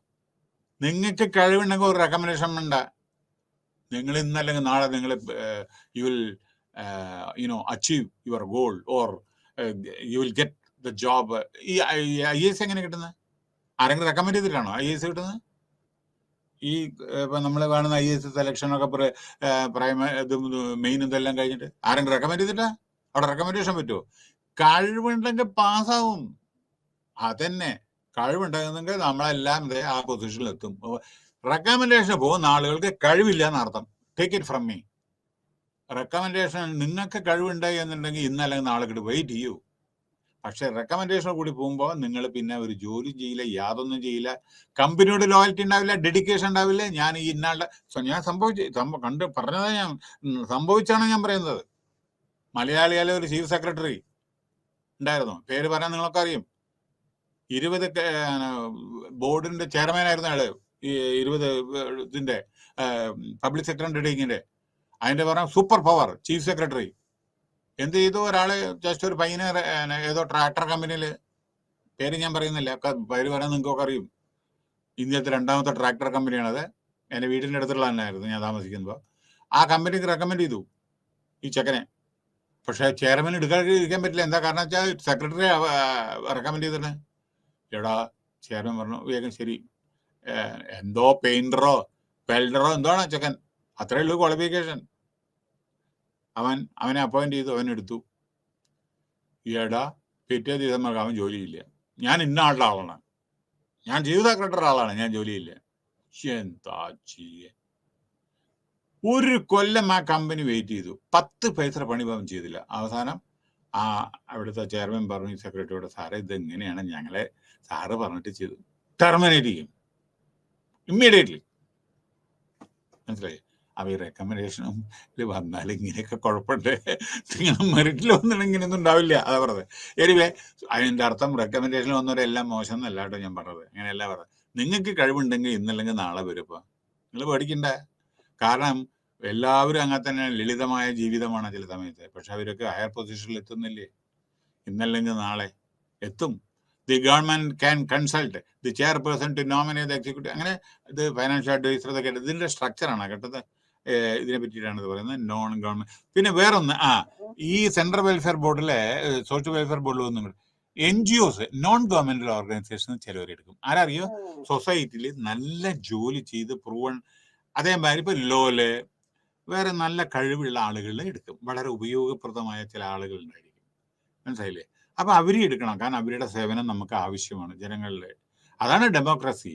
നിങ്ങൾക്ക് കഴിവുണ്ടെങ്കിൽ ഒരു റെക്കമെൻഡേഷൻ വേണ്ട. നിങ്ങൾ ഇന്നല്ലെങ്കിൽ നാളെ നിങ്ങൾ you will achieve your goal or you will get the job. ഈ IAS എങ്ങനെ കിട്ടുന്നത്? ആരെങ്കിലും റെക്കമെൻഡ് ചെയ്തിട്ടാണോ IAS കിട്ടുന്നത്? ഈ ഇപ്പൊ നമ്മൾ കാണുന്ന IAS സെലക്ഷനൊക്കെ മെയിൻ ഇതെല്ലാം കഴിഞ്ഞിട്ട് ആരെങ്കിലും റെക്കമെൻഡ് ചെയ്തിട്ടാ? അവിടെ റെക്കമെൻഡേഷൻ പറ്റുമോ? കഴിവുണ്ടെങ്കിൽ പാസ്സാവും. അതന്നെ, കഴിവുണ്ടെങ്കിൽ നമ്മളെല്ലാം ആ പൊസിഷനിൽ എത്തും. റെക്കമെൻഡേഷൻ പോകുന്ന ആളുകൾക്ക് കഴിവില്ല എന്നർത്ഥം. Take it from me. Recommendation നിങ്ങൾക്ക് കഴിവുണ്ട് എന്നുണ്ടെങ്കിൽ ഇന്നല്ലെങ്കിൽ നാളെ കിട്ടും, വെയിറ്റ് ചെയ്യൂ. പക്ഷെ റെക്കമെൻഡേഷൻ കൂടി പോകുമ്പോൾ നിങ്ങൾ പിന്നെ ഒരു ജോലി ചെയ്യില്ല, യാതൊന്നും ചെയ്യില്ല, കമ്പനിയോട് ലോയൽറ്റി ഉണ്ടാവില്ല, ഡെഡിക്കേഷൻ ഉണ്ടാവില്ല. ഞാൻ ഈ ഇന്നാളുടെ ഞാൻ പറഞ്ഞത് ഞാൻ സംഭവിച്ചാണ് ഞാൻ പറയുന്നത്. മലയാളിയിലെ ഒരു ചീഫ് സെക്രട്ടറി ഉണ്ടായിരുന്നു, പേര് പറയാൻ നിങ്ങളൊക്കെ അറിയും. 20 ബോർഡിന്റെ ചെയർമാൻ ആയിരുന്ന ആള്, ഈ 20 ഇതിന്റെ പബ്ലിക് സെക്ടർ അണ്ടർടേക്കിങ്ങിന്റെ. അതിന്റെ പറഞ്ഞ സൂപ്പർ പവർ ചീഫ് സെക്രട്ടറി എന്ത് ചെയ്തു? ഒരാള് ജസ്റ്റ് ഒരു പയ്യനെ ഏതോ ട്രാക്ടർ കമ്പനിയിൽ, പേര് ഞാൻ പറയുന്നില്ല, പേര് പറയാൻ നിങ്ങൾക്കൊക്കെ അറിയും. ഇന്ത്യത്തെ 2ാമത്തെ ട്രാക്ടർ കമ്പനിയാണത്. എൻ്റെ വീടിൻ്റെ അടുത്തുള്ള തന്നെയായിരുന്നു ഞാൻ താമസിക്കുമ്പോൾ. ആ കമ്പനിക്ക് റെക്കമെൻഡ് ചെയ്തു ഈ ചെക്കനെ. പക്ഷെ ചെയർമാൻ ഇരിക്കാൻ പറ്റില്ല. എന്താ കാരണം വെച്ചാൽ സെക്രട്ടറി റെക്കമെൻഡ് ചെയ്തിട്ട്. എടാ ചെയർമാൻ പറഞ്ഞു, വേഗം ശരി, എന്തോ പെയിന്ററോ വെൽഡറോ എന്തോണോ ചെക്കൻ, അത്രേ ഉള്ളൂ ക്വാളിഫിക്കേഷൻ. അവനെ അപ്പോയിന്റ് ചെയ്തു, അവനെടുത്തു. എടാ പിറ്റേ ദിവസം അവൻ ജോലിയില്ല. ഞാൻ ഇന്ന ആളുടെ ആളാണ്, ഞാൻ ചീഫ് സെക്രട്ടറി ആളാണ്, ഞാൻ ജോലിയില്ല. എന്താ ചെയ്യ? 1 കൊല്ലം ആ കമ്പനി വെയിറ്റ് ചെയ്തു, 10 പൈസ പണി അവൻ ചെയ്തില്ല. അവസാനം ആ അവിടുത്തെ ചെയർമാൻ പറഞ്ഞു സെക്രട്ടറിയോട്, സാറേ ഇതെങ്ങനെയാണ്, ഞങ്ങളെ സാറ് പറഞ്ഞിട്ട് ചെയ്തു. ടെർമിനേറ്റ് ചെയ്യും ഇമ്മീഡിയറ്റ്ലി. മനസ്സിലായി? അപ്പോൾ ഈ റെക്കമെൻഡേഷനും വന്നാൽ ഇങ്ങനെയൊക്കെ കുഴപ്പമുണ്ട്, നിങ്ങൾ മെറിറ്റിൽ വന്നിട്ട് ഇങ്ങനെയൊന്നും ഉണ്ടാവില്ല. അതാ പറഞ്ഞത്. എനിവേ, അതിൻ്റെ അർത്ഥം റെക്കമെൻഡേഷനിൽ വന്നവരെല്ലാം മോശം എന്നല്ല കേട്ടോ ഞാൻ പറഞ്ഞത്. അങ്ങനെയല്ല പറഞ്ഞത്. നിങ്ങൾക്ക് കഴിവുണ്ടെങ്കിൽ ഇന്നല്ലെങ്കിൽ നാളെ വരും. ഇപ്പോൾ നിങ്ങൾ പേടിക്കണ്ട. കാരണം എല്ലാവരും അങ്ങനെ തന്നെ ലളിതമായ ജീവിതമാണ് ചില സമയത്ത്. പക്ഷെ അവരൊക്കെ ഹയർ പൊസിഷനിൽ എത്തുന്നില്ലേ? ഇന്നല്ലെങ്കിൽ നാളെ എത്തും. The government can consult the chairperson to nominate the executive. അങ്ങനെ ഇത് ഫൈനാൻഷ്യൽ അഡ്വൈസർ ഇതൊക്കെ ഇതിന്റെ സ്ട്രക്ചറാണ് കേട്ടത്. ഇതിനെ പറ്റിയിട്ടാണ് ഇത് പറയുന്നത്, നോൺ ഗവൺമെന്റ്. പിന്നെ വേറൊന്ന്, ഈ സെൻട്രൽ വെൽഫെയർ ബോർഡിലെ സോഷ്യൽ വെൽഫെയർ ബോർഡിൽ ഒന്നും NGOs, നോൺ ഗവൺമെന്റൽ ഓർഗനൈസേഷൻ ചിലവരെടുക്കും. ആരറിയോ? സൊസൈറ്റിയിൽ നല്ല ജോലി ചെയ്ത് പ്രൂവൺ, അതേമാതിരി ഇപ്പൊ ലോല് വേറെ നല്ല കഴിവുള്ള ആളുകളെ എടുക്കും. വളരെ ഉപയോഗപ്രദമായ ചില ആളുകൾ ഉണ്ടായിരിക്കും. മനസ്സിലായില്ലേ? അപ്പൊ അവരെ എടുക്കണം. കാരണം അവരുടെ സേവനം നമുക്ക് ആവശ്യമാണ് ജനങ്ങളിലെ. അതാണ് ഡെമോക്രസി.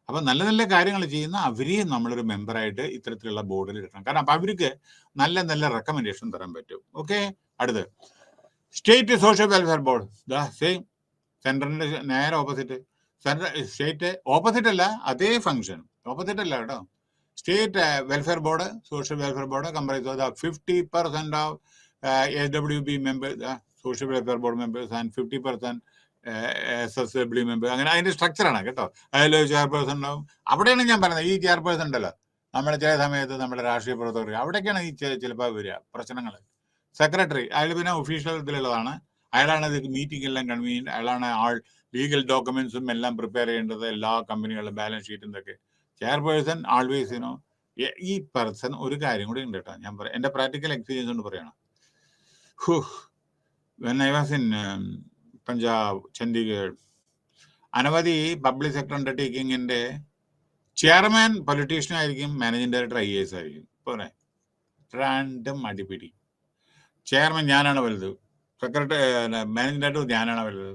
അപ്പൊ നല്ല നല്ല കാര്യങ്ങൾ ചെയ്യുന്ന അവരെയും നമ്മളൊരു മെമ്പറായിട്ട് ഇത്തരത്തിലുള്ള ബോർഡിൽ എടുക്കണം. കാരണം അപ്പൊ അവർക്ക് നല്ല നല്ല റെക്കമെൻഡേഷൻ തരാൻ പറ്റും. ഓക്കെ. അടുത്ത് state social welfare board. Same, സെൻട്രലിന്റെ നേരെ ഓപ്പോസിറ്റ്. സ്റ്റേറ്റ് ഓപ്പോസിറ്റ് അല്ല, അതേ ഫംഗ്ഷൻ. ഓപ്പോസിറ്റ് അല്ല കേട്ടോ. State welfare board, social welfare board comprise 50% of SWB members, social welfare board members, and 50% SSW members. അങ്ങനെ അതിന്റെ സ്ട്രക്ചറാണ് കേട്ടോ. അതിൽ ചെയർപേഴ്സൺ ഉണ്ടാവും. അവിടെയാണ് ഞാൻ പറയുന്നത്, ഈ ചെയർപേഴ്സൺ ഉണ്ടല്ലോ, നമ്മുടെ ചില സമയത്ത് നമ്മുടെ രാഷ്ട്രീയ പ്രവർത്തകർ, അവിടേക്കാണ് ഈ ചിലപ്പോൾ വരിക പ്രശ്നങ്ങൾ. സെക്രട്ടറി അയാൾ പിന്നെ ഒഫീഷ്യൽ ഇതിലുള്ളതാണ്. അയാളാണ് ഇത് മീറ്റിംഗ് എല്ലാം കൺവീൻ. അയാളാണ് ലീഗൽ ഡോക്യുമെന്റ്സും എല്ലാം പ്രിപ്പയർ ചെയ്യേണ്ടത്, എല്ലാ കമ്പനികളുടെ ബാലൻസ് ഷീറ്റും ഇതൊക്കെ. ചെയർപേഴ്സൺ ആൾവേസ് ഈ പേഴ്സൺ. ഒരു കാര്യം കൂടി ഉണ്ട് കേട്ടോ, ഞാൻ പറയാം, എൻ്റെ പ്രാക്ടിക്കൽ എക്സ്പീരിയൻസ് കൊണ്ട് പറയണം. When I was in Punjab, Chandigarh, അനവധി പബ്ലിക് സെക്ടർ അണ്ടർടേക്കിങ്ങിന്റെ ചെയർമാൻ പൊളിറ്റീഷ്യൻ ആയിരിക്കും, മാനേജിംഗ് ഡയറക്ടർ IAS ആയിരിക്കും. പോരെ, രണ്ടും അടിപിടി. ചെയർമാൻ ഞാനാണ് വലുത്, സെക്രട്ടറി മാനേജിംഗ് ഡയറക്ടർ ഞാനാണ് വലുത്.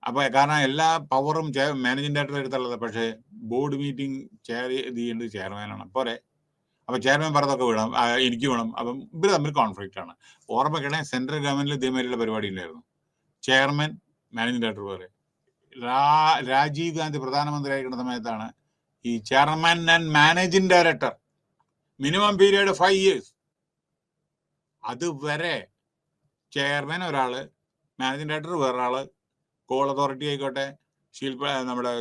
അപ്പൊ കാരണം എല്ലാ പവറും മാനേജിംഗ് ഡയറക്ടർ എടുത്തുള്ളത്. പക്ഷേ ബോർഡ് മീറ്റിംഗ് ചെയർ ചെയ്യേണ്ടത് ചെയർമാനാണ്. പോരെ. അപ്പൊ ചെയർമാൻ പറഞ്ഞതൊക്കെ വേണം, എനിക്ക് വേണം. അപ്പം ഇവർ തമ്മിൽ കോൺഫ്ലിക്റ്റ് ആണ്. ഓർമ്മയ്ക്കിടെ സെൻട്രൽ ഗവൺമെന്റിൽ ഇതേമാതിരിയുള്ള പരിപാടി ഉണ്ടായിരുന്നു. ചെയർമാൻ മാനേജിംഗ് ഡയറക്ടർ പോലെ. രാജീവ് ഗാന്ധി പ്രധാനമന്ത്രി ആയിരിക്കുന്ന സമയത്താണ് ഈ chairman and managing director minimum period 5 years. അതുവരെ ചെയർമാൻ ഒരാള്, മാനേജിംഗ് ഡയറക്ടർ വേറൊരാള്, കോൾ അതോറിറ്റി ആയിക്കോട്ടെ, നമ്മുടെ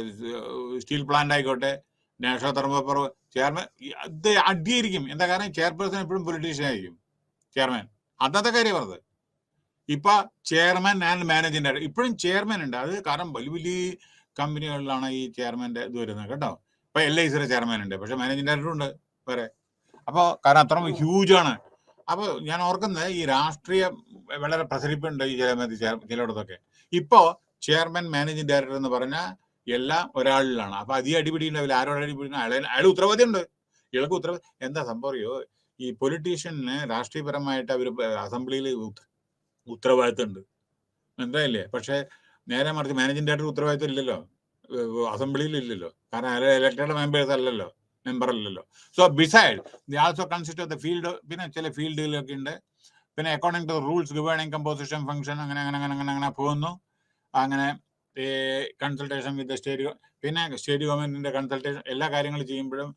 സ്റ്റീൽ പ്ലാന്റ് ആയിക്കോട്ടെ, നാഷണൽ തെർമോപ്പവർ, ചെയർമാൻ അത് അടിയായിരിക്കും. എന്താ കാരണം? ചെയർപേഴ്സൺ എപ്പോഴും പൊളിറ്റീഷ്യൻ ആയിരിക്കും ചെയർമാൻ. അന്നത്തെ കാര്യം പറഞ്ഞത്. ഇപ്പൊ ചെയർമാൻ ആൻഡ് മാനേജിംഗ് ഡയറക്ടർ ഇപ്പോഴും ചെയർമാൻ ഉണ്ട്. അത് കാരണം വലിയ വലിയ കമ്പനികളിലാണ് ഈ ചെയർമാന്റെ ഇത് വരുന്നത് കേട്ടോ. ഇപ്പൊ LICയുടെ ചെയർമാൻ ഉണ്ട്, പക്ഷെ മാനേജിംഗ് ഡയറക്ടർ ഉണ്ട് വേറെ. അപ്പൊ കാരണം അത്ര ഹ്യൂജ് ആണ്. അപ്പൊ ഞാൻ ഓർക്കുന്നത് ഈ രാഷ്ട്രീയം വളരെ പ്രസരിപ്പുണ്ട് ഈ ചിലയിടത്തൊക്കെ. ഇപ്പോ ചെയർമാൻ മാനേജിംഗ് ഡയറക്ടർ എന്ന് പറഞ്ഞാൽ എല്ലാം ഒരാളിലാണ്. അപ്പൊ അധികം അടിപിടി ഉണ്ടാവില്ല. ആരോട് അടിപിടി? അയാൾ ഉത്തരവാദിത്തം ഉണ്ട്. ഇയാൾക്ക് ഉത്തരവാദിത്തം. എന്താ സംഭവം അറിയോ? ഈ പൊളിറ്റീഷ്യന് രാഷ്ട്രീയപരമായിട്ട് അവർ അസംബ്ലിയിൽ ഉത്തരവാദിത്തം ഉണ്ട്, എന്തായില്ലേ? പക്ഷെ നേരെ മറിച്ച് മാനേജിംഗ് ഡയറക്ടർ ഉത്തരവാദിത്തം ഇല്ലല്ലോ, അസംബ്ലിയിൽ ഇല്ലല്ലോ. കാരണം അയാൾ ഇലക്ടഡ് മെമ്പേഴ്സ് അല്ലല്ലോ, മെമ്പർ അല്ലല്ലോ. So beside the also consist of the field. പിന്നെ ചില ഫീൽഡുകളൊക്കെ ഉണ്ട്. പിന്നെ according to rules governing composition function അങ്ങനെ അങ്ങനെ അങ്ങനെ അങ്ങനെ അങ്ങനെ പോകുന്നു. അങ്ങനെ കൺസൾട്ടേഷൻ വിത്ത് സ്റ്റേറ്റ്, പിന്നെ സ്റ്റേറ്റ് ഗവൺമെന്റിന്റെ കൺസൾട്ടേഷൻ, എല്ലാ കാര്യങ്ങളും ചെയ്യുമ്പോഴും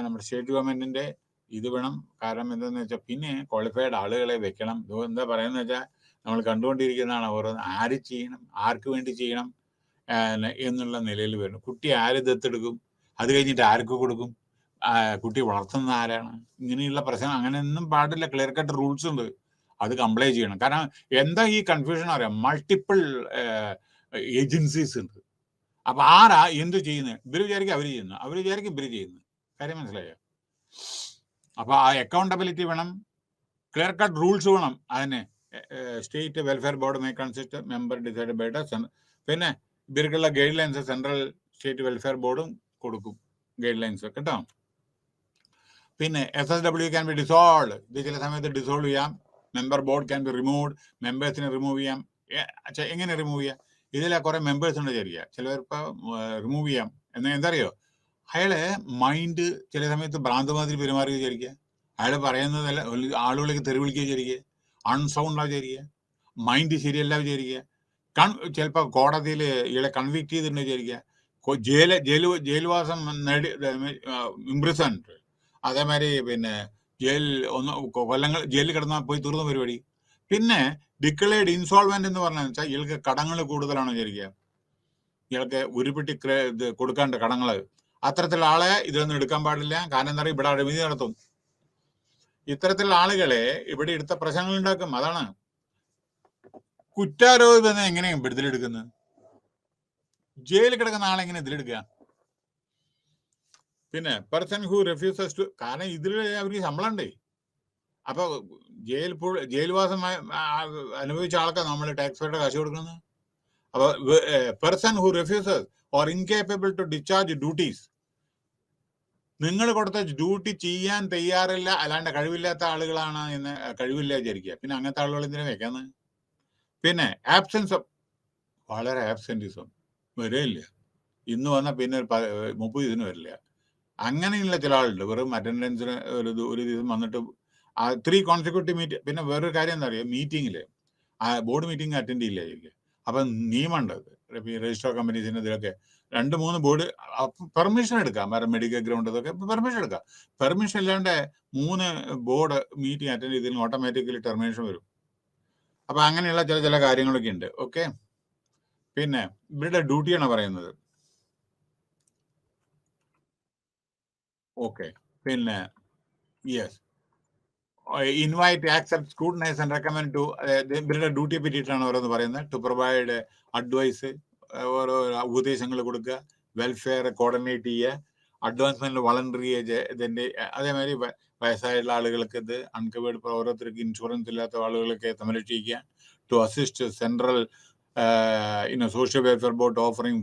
നമ്മുടെ സ്റ്റേറ്റ് ഗവൺമെന്റിന്റെ ഇത് വേണം. കാരണം എന്താണെന്ന് വെച്ചാൽ പിന്നെ ക്വാളിഫൈഡ് ആളുകളെ വെക്കണം. എന്താ പറയുന്നത് വെച്ചാൽ നമ്മൾ കണ്ടുകൊണ്ടിരിക്കുന്നതാണ് ഓരോന്ന്. ആര് ചെയ്യണം, ആർക്ക് വേണ്ടി ചെയ്യണം എന്നുള്ള നിലയിൽ വരണം. കുട്ടി ആര് ദത്തെടുക്കും, അത് കഴിഞ്ഞിട്ട് ആർക്ക് കൊടുക്കും, കുട്ടി വളർത്തുന്ന ആരാണ്, ഇങ്ങനെയുള്ള പ്രശ്നം അങ്ങനെയൊന്നും പാടില്ല. ക്ലിയർ കട്ട് റൂൾസ് ഉണ്ട്, അത് കംപ്ലൈ ചെയ്യണം. കാരണം എന്താ ഈ കൺഫ്യൂഷൻ അറിയാം, മൾട്ടിപ്പിൾ ഏജൻസീസ് ഉണ്ട്. അപ്പൊ ആരാ എന്ത് ചെയ്യുന്നത്? ഇവര് വിചാരിക്കും അവര് ചെയ്യുന്നു, അവര് വിചാരിക്കും ഇവര് ചെയ്യുന്നു. കാര്യം മനസ്സിലായോ? അപ്പൊ ആ അക്കൗണ്ടബിലിറ്റി വേണം, ക്ലിയർ കട്ട് റൂൾസ് വേണം. അതിന് state welfare board may consist member decide by പിന്നെ ഇവർക്കുള്ള guidelines central state welfare ബോർഡും കൊടുക്കും ഗൈഡ് ലൈൻസ് കേട്ടോ. പിന്നെ SSW ക്യാൻ ബി ഡിസോൾവ്. ഇത് ചില സമയത്ത് ഡിസോൾവ് ചെയ്യാം. Member board can be removed. മെമ്പേഴ്സിനെ റിമൂവ് ചെയ്യാം. എങ്ങനെ റിമൂവ് ചെയ്യാം? ഇതിലെ കുറെ മെമ്പേഴ്സ് ഉണ്ട് വിചാരിക്കുക, ചിലവരിപ്പോ റിമൂവ് ചെയ്യാം. എന്നാൽ എന്താ അറിയോ, അയാള് മൈൻഡ് ചില സമയത്ത് ഭ്രാന്തമാതിരി പെരുമാറുക വിചാരിക്കുക, അയാൾ പറയുന്നതല്ല, ആളുകളേക്ക് തെറി വിളിക്കുക വിചാരിക്കുക, അൺസൗണ്ടാ വിചാരിക്കുക. മൈൻഡ് ശരിയല്ല വിചാരിക്കുക. ചിലപ്പോൾ കോടതിയിൽ ഇയാളെ കൺവിക്ട് ചെയ്തിട്ടുണ്ട് വിചാരിക്കുക, ജയിൽവാസം നേടി ഇംപ്രിസൺഡ്, അതേമാതിരി പിന്നെ കൊല്ലങ്ങൾ ജയിലിൽ കിടന്നാൽ പോയി തീർന്ന പരിപാടി. പിന്നെ ഡിക്ലെയർഡ് ഇൻസോൾവെന്റ് എന്ന് പറഞ്ഞാൽ വെച്ചാൽ ഇയാൾക്ക് കടങ്ങൾ കൂടുതലാണോ വിചാരിക്കുക, ഇയാൾക്ക് ഉരുപിട്ടി ഇത് കൊടുക്കാണ്ട് കടങ്ങൾ. അത്തരത്തിലുള്ള ആളെ ഇതൊന്നും എടുക്കാൻ പാടില്ല. കാരണം എന്താ പറയുക, ഇവിടെ അഴിമതി നടത്തും. ഇത്തരത്തിലുള്ള ആളുകളെ ഇവിടെ എടുത്ത പ്രശ്നങ്ങൾ ഉണ്ടാക്കും. അതാണ് കുറ്റാരോപിതം എങ്ങനെയാണ് ഇതിലെടുക്കുന്നത്? ജയിലിൽ കിടക്കുന്ന ആളെ എങ്ങനെ ഇതിലെടുക്കുക? പിന്നെ പേഴ്സൺ ഹു റെഫ്യൂസസ് ടു, കാരണം ഇതിൽ അവർക്ക് ശമ്പളം ഉണ്ടേ. അപ്പൊ ജയിൽവാസം അനുഭവിച്ച ആൾക്കാർ നമ്മൾ ടാക്സ് പേയുടെ കാശ് കൊടുക്കുന്നത്. അപ്പൊ person who refuses or incapable to discharge duties, നിങ്ങൾ കൊടുത്ത ഡ്യൂട്ടി ചെയ്യാൻ തയ്യാറില്ല, അല്ലാണ്ട് കഴിവില്ലാത്ത ആളുകളാണ് എന്ന് കഴിവില്ല വിചാരിക്കുക. പിന്നെ അങ്ങനത്തെ ആളുകൾ എന്തിനാ വെക്കാന്ന്? പിന്നെ ആബ്സെൻസ് ഓഫ്, വളരെ ആബ്സെന്റിസം, വരില്ല. ഇന്ന് വന്നാൽ പിന്നെ 30 ദിവസം വരില്ല. അങ്ങനെയുള്ള ചില ആളുണ്ട് വെറും അറ്റൻഡൻസിന് ഒരു ദിവസം വന്നിട്ട് 3 കോൺസിക്യൂട്ടീവ് മീറ്റിംഗ്. പിന്നെ വേറൊരു കാര്യം എന്താ പറയുക, മീറ്റിംഗിൽ ബോർഡ് മീറ്റിംഗ് അറ്റൻഡ് ചെയ്യില്ലായിരിക്കും. അപ്പം നിയമമുണ്ട് രജിസ്റ്റർ കമ്പനീസിന് ഇതിലൊക്കെ 2-3 ബോർഡ് പെർമിഷൻ എടുക്കാം. വേറെ മെഡിക്കൽ ഗ്രൗണ്ട് ഇതൊക്കെ പെർമിഷൻ എടുക്കാം. പെർമിഷൻ ഇല്ലാണ്ട് 3 ബോർഡ് മീറ്റിംഗ് അറ്റൻഡ് ചെയ്തതിന് ഓട്ടോമാറ്റിക്കലി ടെർമിനേഷൻ വരും. അപ്പൊ അങ്ങനെയുള്ള ചില കാര്യങ്ങളൊക്കെ ഉണ്ട്. ഓക്കെ, പിന്നെ ഇവരുടെ ഡ്യൂട്ടിയാണ് പറയുന്നത്. ഓക്കെ, പിന്നെ yes, invite, accept, scrutinise and recommend to, ഇവരുടെ ഡ്യൂട്ടിയെ പറ്റിയിട്ടാണ് ഓരോന്ന് പറയുന്നത്. ടു പ്രൊവൈഡ് അഡ്വൈസ്, ഓരോ ഉപദേശങ്ങൾ കൊടുക്കുക, വെൽഫെയർ കോർഡിനേറ്റ് ചെയ്യുക, അഡ്വാൻസ്മെന്റ് വളണ്ടറി ഏജ് ഇതിന്റെ, അതേമാതിരി വയസ്സായുള്ള ആളുകൾക്ക് ഇത് അൺകവേർഡ്, ഓരോരുത്തർക്ക് ഇൻഷുറൻസ് ഇല്ലാത്ത ആളുകളൊക്കെ സംരക്ഷിക്കുക. To assist central social welfare board offering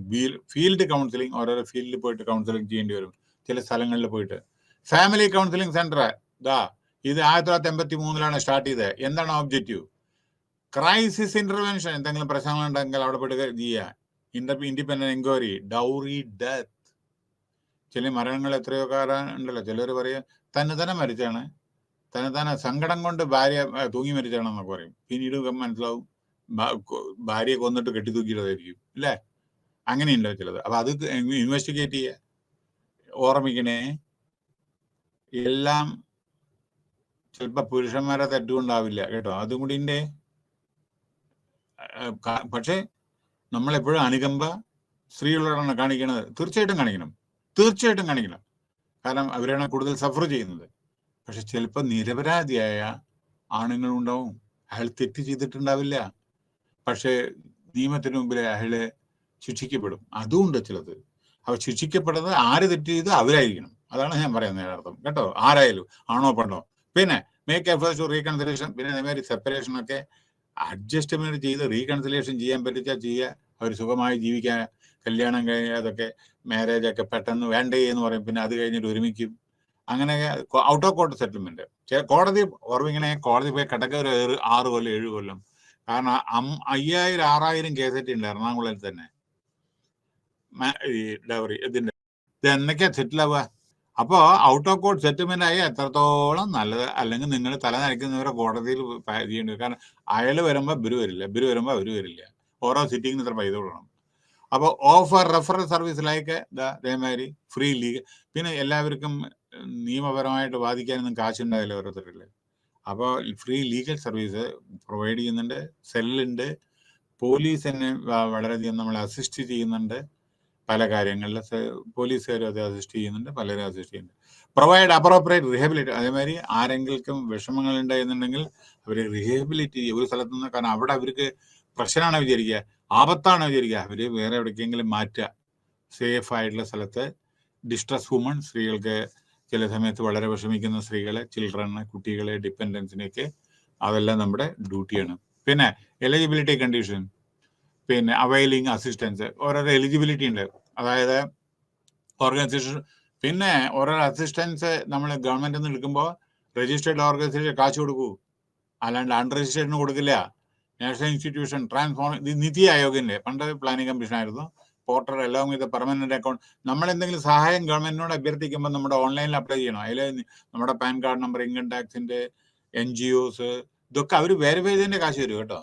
field counselling, ഓരോരോ ഫീൽഡിൽ പോയിട്ട് കൗൺസിലിംഗ് ചെയ്യേണ്ടി വരും ചില സ്ഥലങ്ങളിൽ പോയിട്ട്. ഫാമിലി കൗൺസിലിംഗ് സെന്റർ ഇത് 1983 സ്റ്റാർട്ട് ചെയ്തത്. എന്താണ് ഒബ്ജക്റ്റീവ്? ക്രൈസിസ് ഇന്റർവെൻഷൻ, എന്തെങ്കിലും പ്രശ്നങ്ങളുണ്ടെങ്കിൽ അവിടെ പോയിട്ട് ചെയ്യുക. Independent enquiry, dowry, death. ചില മരണങ്ങൾ എത്രയോ ഉണ്ടല്ലോ, ചിലർ പറയുക തന്നെ മരിച്ചാണ്, തന്നെ സങ്കടം കൊണ്ട് ഭാര്യ തൂങ്ങി മരിച്ചാണെന്നൊക്കെ പറയും. പിന്നീട് മനസ്സിലാവും ഭാര്യയെ കൊന്നിട്ട് കെട്ടിത്തൂക്കിയതായിരിക്കും, അല്ലേ? അങ്ങനെയുണ്ടോ ചിലത്. അപ്പൊ അത് ഇൻവെസ്റ്റിഗേറ്റ് ചെയ്യുക. ഓർമ്മിക്കണേ, എല്ലാം ചിലപ്പോ പുരുഷന്മാരെ തെറ്റുകൊണ്ടാവില്ല കേട്ടോ, അതും കൂടി ഉണ്ട്. പക്ഷെ നമ്മളെപ്പോഴും അനുകമ്പ സ്ത്രീകളോടാണ് കാണിക്കണത്. തീർച്ചയായിട്ടും കാണിക്കണം. കാരണം അവരാണ് കൂടുതൽ സഫർ ചെയ്യുന്നത്. പക്ഷെ ചിലപ്പോൾ നിരപരാധിയായ ആണുങ്ങളുണ്ടാവും. അയാൾ തെറ്റ് ചെയ്തിട്ടുണ്ടാവില്ല, പക്ഷെ നിയമത്തിന് മുമ്പിൽ അയാള് ശിക്ഷിക്കപ്പെടും. അതുകൊണ്ട് ചിലത് അവ ശിക്ഷിക്കപ്പെടുന്നത് ആര് തെറ്റ് ചെയ്ത് അവരായിരിക്കണം. അതാണ് ഞാൻ പറയുന്നത് അർത്ഥം കേട്ടോ, ആരായാലും, ആണോ പെണ്ണോ. പിന്നെ മേക്ക് എഫേർട്സ് ടു റീകൺസിലേഷൻ. പിന്നെ അതേമാതിരി സെപ്പറേഷൻ ഒക്കെ അഡ്ജസ്റ്റ്മെന്റ് ചെയ്ത് റീകൺസിലേഷൻ ചെയ്യാൻ പറ്റിച്ചാൽ ചെയ്യുക. അവർ സുഖമായി ജീവിക്കാൻ, കല്യാണം കഴിഞ്ഞതൊക്കെ മാരേജ് ഒക്കെ പെട്ടെന്ന് വേണ്ടേ എന്ന് പറയും, പിന്നെ അത് കഴിഞ്ഞിട്ട് ഒരുമിക്കും. അങ്ങനെ ഔട്ട് ഓഫ് കോർട്ട് സെറ്റിൽമെന്റ്. കോടതി ഓർമ്മിക്കണേ, കോടതി പോയി കിടക്ക ഒരു 6 കൊല്ലം 7 കൊല്ലം. കാരണം 5000-6000 കേസറ്റ് ഉണ്ട് എറണാകുളത്തിൽ തന്നെ. ഈ ഡൗറി ഇതിന്റെ ഇത് എന്നൊക്കെയാ സെറ്റിൽ ആവുക. അപ്പോൾ ഔട്ട് ഓഫ് കോർട്ട് സെറ്റിൽമെന്റ് ആയി എത്രത്തോളം നല്ലത്. അല്ലെങ്കിൽ നിങ്ങൾ തല നനയ്ക്കുന്നവരെ കോടതിയിൽ ചെയ്യേണ്ടി വരും. കാരണം അയാൾ വരുമ്പോൾ ഇവര് വരില്ല, ഇവര് വരുമ്പോൾ അവര് വരില്ല. ഓരോ സിറ്റിങ്ങിന് ഇത്ര പൈസ കൊടുക്കണം. അപ്പോൾ ഓഫർ റെഫറൽ സർവീസ് ലൈക്ക് അതേമാതിരി ഫ്രീ ലീഗ്. പിന്നെ എല്ലാവർക്കും നിയമപരമായിട്ട് വാദിക്കാനൊന്നും കാശുണ്ടാവില്ല ഓരോരുത്തരില്ല. അപ്പോൾ ഫ്രീ ലീഗൽ സർവീസ് പ്രൊവൈഡ് ചെയ്യുന്നുണ്ട്. സെല്ലുണ്ട്. പോലീസ് തന്നെ വളരെയധികം നമ്മളെ അസിസ്റ്റ് ചെയ്യുന്നുണ്ട് പല കാര്യങ്ങളിൽ. പോലീസുകാരും അത് അസിസ്റ്റ് ചെയ്യുന്നുണ്ട്, പലരും അസിസ്റ്റ് ചെയ്യുന്നുണ്ട്. Provide appropriate rehability. അതേമാതിരി ആരെങ്കിലും വിഷമങ്ങൾ ഉണ്ടായിരുന്നുണ്ടെങ്കിൽ അവർ റീഹാബിലിറ്റി ചെയ്യും ഒരു സ്ഥലത്ത് നിന്ന്. കാരണം അവിടെ അവർക്ക് പ്രശ്നമാണ് വിചാരിക്കുക, ആപത്താണ് വിചാരിക്കുക, അവർ വേറെ എവിടേക്കെങ്കിലും മാറ്റുക സേഫ് ആയിട്ടുള്ള സ്ഥലത്ത്. ഡിസ്ട്രസ് വുമൺ, സ്ത്രീകൾക്ക് ചില സമയത്ത് വളരെ വിഷമിക്കുന്ന സ്ത്രീകളെ, ചിൽഡ്രനെ, കുട്ടികളെ, ഡിപ്പെൻഡൻസിനെയൊക്കെ, അതെല്ലാം നമ്മുടെ ഡ്യൂട്ടിയാണ്. പിന്നെ എലിജിബിലിറ്റി കണ്ടീഷൻ, പിന്നെ അവൈലിംഗ് അസിസ്റ്റൻസ്, ഓരോരോ എലിജിബിലിറ്റി ഉണ്ട്. അതായത് ഓർഗനൈസേഷൻ, പിന്നെ ഓരോരോ അസിസ്റ്റൻസ് നമ്മൾ ഗവൺമെന്റിൽ നിന്ന് എടുക്കുമ്പോൾ രജിസ്റ്റേർഡ് ഓർഗനൈസേഷൻ കാശ് കൊടുക്കൂ, അല്ലാണ്ട് അൺരജിസ്റ്റേർഡിന് കൊടുക്കില്ല. നാഷണൽ ഇൻസ്റ്റിറ്റ്യൂഷൻ ട്രാൻസ്ഫോം, നിതി ആയോഗിന്റെ പണ്ട് പ്ലാനിംഗ് കമ്മീഷൻ ആയിരുന്നു. പോർട്ടർ എല്ലാം ഇത് പെർമനന്റ് അക്കൗണ്ട്. നമ്മൾ എന്തെങ്കിലും സഹായം ഗവൺമെന്റിനോട് അഭ്യർത്ഥിക്കുമ്പോൾ നമ്മുടെ ഓൺലൈനിൽ അപ്ലൈ ചെയ്യണം. അതിൽ നമ്മുടെ പാൻ കാർഡ് നമ്പർ, ഇൻകം ടാക്സിന്റെ, NGOs, ഇതൊക്കെ അവർ വെരിഫൈ ചെയ്തതിന്റെ കാശ് തരും കേട്ടോ.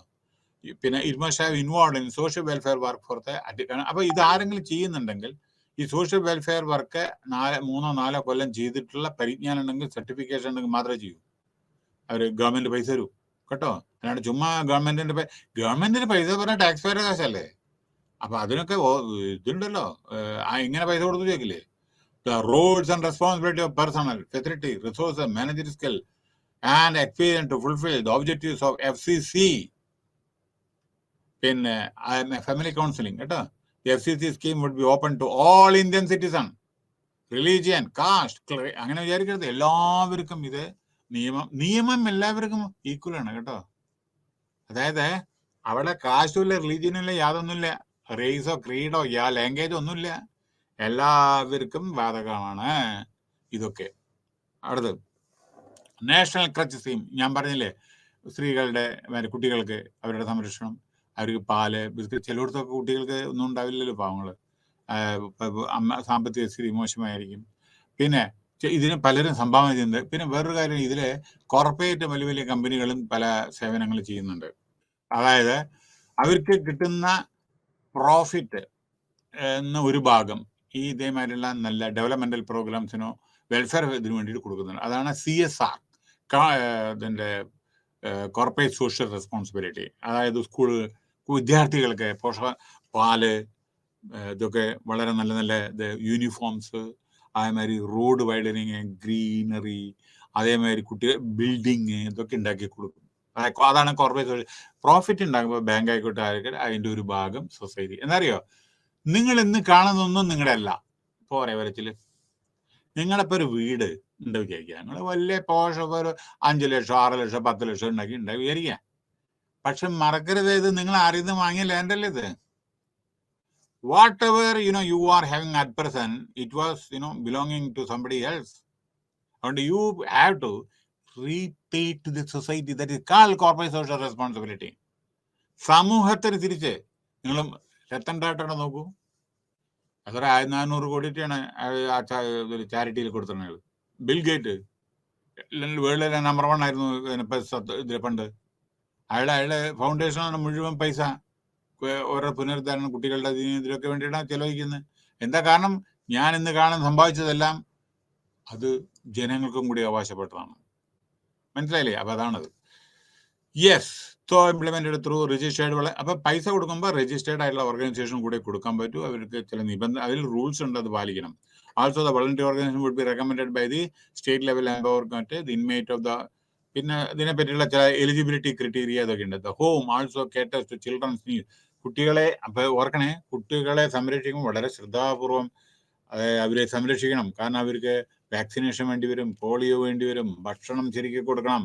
പിന്നെ it must have involve in social welfare work for the. അപ്പൊ ഇത് ആരെങ്കിലും ചെയ്യുന്നുണ്ടെങ്കിൽ ഈ സോഷ്യൽ വെൽഫെയർ വർക്ക് 3-4 കൊല്ലം ചെയ്തിട്ടുള്ള പരിജ്ഞാനം ഉണ്ടെങ്കിൽ, സർട്ടിഫിക്കേഷൻ ഉണ്ടെങ്കിൽ മാത്രമേ ചെയ്യൂ. അവർ ഗവൺമെന്റ് പൈസ തരൂ കേട്ടോ. അല്ലാണ്ട് ചുമ്മാ ഗവൺമെന്റിന് പൈസ പറഞ്ഞാൽ ടാക്സ് പേരുടെ കാശല്ലേ. അപ്പൊ അതിനൊക്കെ ഇതുണ്ടല്ലോ, ഇങ്ങനെ പൈസ കൊടുത്തു ചോദിക്കില്ലേ. The roles and responsibility of personnel, facility, resources, managerial skill and experience to fulfill the objectives of FCC. പിന്നെ ഫാമിലി കൗൺസിലിംഗ് കേട്ടോ. The FCC scheme would be open to all Indian citizens, religion, caste, അങ്ങനെ വിചാരിക്കരുത്. എല്ലാവർക്കും ഇത് നിയമം എല്ലാവർക്കും equal ആണ് കേട്ടോ. അതായത് അവിടെ കാസ്റ്റും ഇല്ല, റിലീജിയനും ഇല്ല, യാതൊന്നുമില്ല, റേസോ ക്രീഡോ ലാംഗ്വേജോ ഒന്നുമില്ല, എല്ലാവർക്കും ബാധകമാണ് ഇതൊക്കെ. അടുത്ത് നാഷണൽ ക്രച്ച് സ്കീം. ഞാൻ പറഞ്ഞില്ലേ, സ്ത്രീകളുടെ കുട്ടികൾക്ക് അവരുടെ സംരക്ഷണം, അവർക്ക് പാല്, ബിസ്ക്കറ്റ്. ചിലയിടത്തൊക്കെ കുട്ടികൾക്ക് ഒന്നും ഉണ്ടാവില്ലല്ലോ, പാവങ്ങൾ, സാമ്പത്തിക സ്ഥിതി മോശമായിരിക്കും. പിന്നെ ഇതിന് പലരും സംഭാവന ചെയ്യുന്നുണ്ട്. പിന്നെ വേറൊരു കാര്യം, ഇതില് കോർപ്പറേറ്റ് വലിയ വലിയ കമ്പനികളും പല സേവനങ്ങൾ ചെയ്യുന്നുണ്ട്. അതായത് അവർക്ക് കിട്ടുന്ന പ്രോഫിറ്റ് എന്ന ഒരു ഭാഗം ഈ ഇതേമാതിരിയുള്ള നല്ല ഡെവലപ്മെന്റൽ പ്രോഗ്രാംസിനോ വെൽഫെയർ ഇതിനു വേണ്ടിയിട്ട് കൊടുക്കുന്നുണ്ട്. അതാണ് CSR, ഇതിൻ്റെ കോർപ്പറേറ്റ് സോഷ്യൽ റെസ്പോൺസിബിലിറ്റി. അതായത് വിദ്യാർത്ഥികൾക്ക് പാല്, ഇതൊക്കെ വളരെ നല്ല നല്ല യൂണിഫോംസ്, അതേമാതിരി റോഡ് വൈഡനിങ്, ഗ്രീനറി, അതേമാതിരി കുട്ടികൾ ബിൽഡിങ്, ഇതൊക്കെ ഉണ്ടാക്കി കൊടുക്കും. അതാണ് കോർപ്പറേറ്റ് പ്രോഫിറ്റ് ഉണ്ടാകുമ്പോൾ ബാങ്ക് ആയിക്കോട്ടെ ആയിക്കോട്ടെ അതിൻ്റെ ഒരു ഭാഗം സൊസൈറ്റി. എന്നറിയോ, നിങ്ങൾ ഇന്ന് കാണുന്നൊന്നും നിങ്ങളുടെ അല്ല. പോരെ വരച്ചില് നിങ്ങളിപ്പോൾ ഒരു വീട് ഉണ്ട് വിചാരിക്കുക, നിങ്ങൾ വലിയ പോഷ ഒരു 5 ലക്ഷം 6 ലക്ഷം 10 ലക്ഷം ഉണ്ടാക്കി ഉണ്ടായി വിചാരിക്കുക. പക്ഷെ മറക്കരുത്, ഇത് നിങ്ങൾ അറിയുന്ന വാങ്ങിയ ലാൻഡല്ലേ ഇത്. Whatever you are having at present, it was belonging to somebody else, and you have to repay to the society. That is called corporate social responsibility. സമൂഹത്തിന് തിരിച്ച് നിങ്ങൾ രത്തണ്ടായിട്ടാണ് നോക്കൂ, അത്ര 400 കോടിയാണ് ചാരിറ്റിയിൽ കൊടുത്തിരുന്നത്. ബിൽ ഗേറ്റ് വേൾഡിലെ നമ്പർ 1 ആയിരുന്നു ഇതിൽ പണ്ട്. അയാളുടെ ഫൗണ്ടേഷനാണ് മുഴുവൻ പൈസ ഓരോ പുനരുദ്ധാരണം കുട്ടികളുടെ ഇതിനൊക്കെ വേണ്ടിയിട്ടാണ് ചെലവഴിക്കുന്നത്. എന്താ കാരണം? ഞാൻ ഇന്ന് കാണാൻ സംഭവിച്ചതെല്ലാം അത് ജനങ്ങൾക്കും കൂടി അവകാശപ്പെട്ടതാണ്. മനസ്സിലായില്ലേ? അപ്പൊ അതാണത്. Yes, so implemented through registered. അപ്പൊ പൈസ കൊടുക്കുമ്പോൾ രജിസ്റ്റേർഡ് ആയിട്ടുള്ള ഓർഗനൈസേഷൻ കൂടെ കൊടുക്കാൻ പറ്റൂ. അവർക്ക് ചില അതിൽ റൂൾസ് ഉണ്ട്, അത് പാലിക്കണം. Also the voluntary organisation would be recommended by the state level empowerment the inmate of the. പിന്നെ ഇതിനെ പറ്റിയുള്ള ചില എലിജിബിലിറ്റി ക്രിറ്റീരിയ അതൊക്കെ ഉണ്ട്. The home also caters to children's need. കുട്ടികളെ, അപ്പൊ ഓർക്കണേ, കുട്ടികളെ സംരക്ഷിക്കുമ്പോൾ വളരെ ശ്രദ്ധാപൂർവം അവരെ സംരക്ഷിക്കണം. കാരണം അവർക്ക് വാക്സിനേഷൻ വേണ്ടി വരും, പോളിയോ വേണ്ടി വരും, ഭക്ഷണം ശരിക്കും കൊടുക്കണം,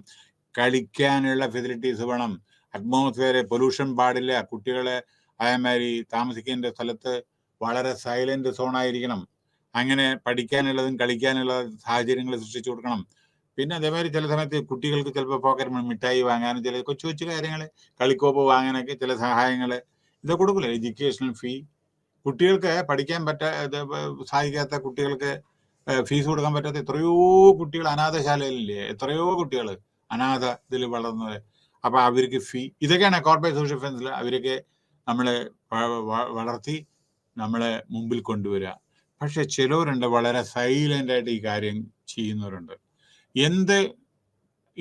കളിക്കാനുള്ള ഫെസിലിറ്റീസ് വേണം, അറ്റ്മോസ്ഫിയർ പൊല്യൂഷൻ പാടില്ല. കുട്ടികളെ അതേമാതിരി താമസിക്കേണ്ട സ്ഥലത്ത് വളരെ സൈലന്റ് സോൺ ആയിരിക്കണം. അങ്ങനെ പഠിക്കാനുള്ളതും കളിക്കാനുള്ള സാഹചര്യങ്ങൾ സൃഷ്ടിച്ചു കൊടുക്കണം. പിന്നെ അതേമാതിരി ചില സമയത്ത് കുട്ടികൾക്ക് ചിലപ്പോൾ പോക്കറ്റ് മിഠായി വാങ്ങാനും ചില കൊച്ചു കൊച്ചു കാര്യങ്ങൾ, കളിക്കോപ്പ് വാങ്ങാനൊക്കെ ചില സഹായങ്ങൾ ഇതൊക്കെ കൊടുക്കില്ല. എഡ്യൂക്കേഷണൽ ഫീ, കുട്ടികൾക്ക് പഠിക്കാൻ സാധിക്കാത്ത കുട്ടികൾക്ക് ഫീസ് കൊടുക്കാൻ പറ്റാത്ത എത്രയോ കുട്ടികൾ അനാഥശാലയിലില്ലേ, എത്രയോ കുട്ടികൾ അനാഥ ഇതിൽ വളർന്നത്. അപ്പൊ അവർക്ക് ഫീ, ഇതൊക്കെയാണ് കോർപ്പറേറ്റ് സോഷ്യൽ ഡിഫൻസിൽ അവരൊക്കെ നമ്മളെ വളർത്തി നമ്മളെ മുമ്പിൽ കൊണ്ടുവരിക. പക്ഷെ ചിലവരുണ്ട് വളരെ സൈലന്റ് ആയിട്ട് ഈ കാര്യം ചെയ്യുന്നവരുണ്ട്. എന്ത്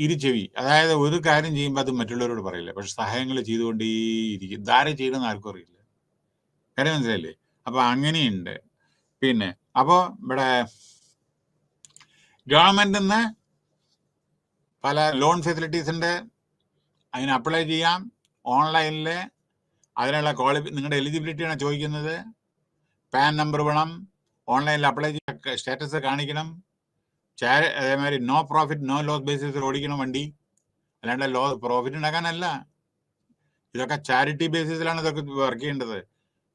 ഇരുചെവി, അതായത് ഒരു കാര്യം ചെയ്യുമ്പോൾ അത് മറ്റുള്ളവരോട് പറയില്ല, പക്ഷെ സഹായങ്ങൾ ചെയ്തുകൊണ്ടേയിരിക്കും. ധാര ചെയ്യണമെന്ന് ആർക്കും അറിയില്ല. കാര്യം മനസ്സിലായില്ലേ? അപ്പൊ അങ്ങനെയുണ്ട്. പിന്നെ അപ്പോ ഇവിടെ ഗവൺമെന്റിൽ നിന്ന് പല ലോൺ ഫെസിലിറ്റീസ് ഉണ്ട്, അതിന് അപ്ലൈ ചെയ്യാം ഓൺലൈനിൽ. അതിനുള്ള നിങ്ങളുടെ എലിജിബിലിറ്റിയാണ് ചോദിക്കുന്നത്. പാൻ നമ്പർ വേണം, ഓൺലൈനിൽ അപ്ലൈ ചെയ്യാൻ സ്റ്റാറ്റസ് കാണിക്കണം. അതേമാതിരി നോ പ്രോഫിറ്റ് നോ ലോസ് ബേസിസിൽ ഓടിക്കണം വണ്ടി, അല്ലാണ്ട് പ്രോഫിറ്റ് ഉണ്ടാക്കാനല്ല. ഇതൊക്കെ ചാരിറ്റി ബേസിസിലാണ് ഇതൊക്കെ വർക്ക് ചെയ്യേണ്ടത്.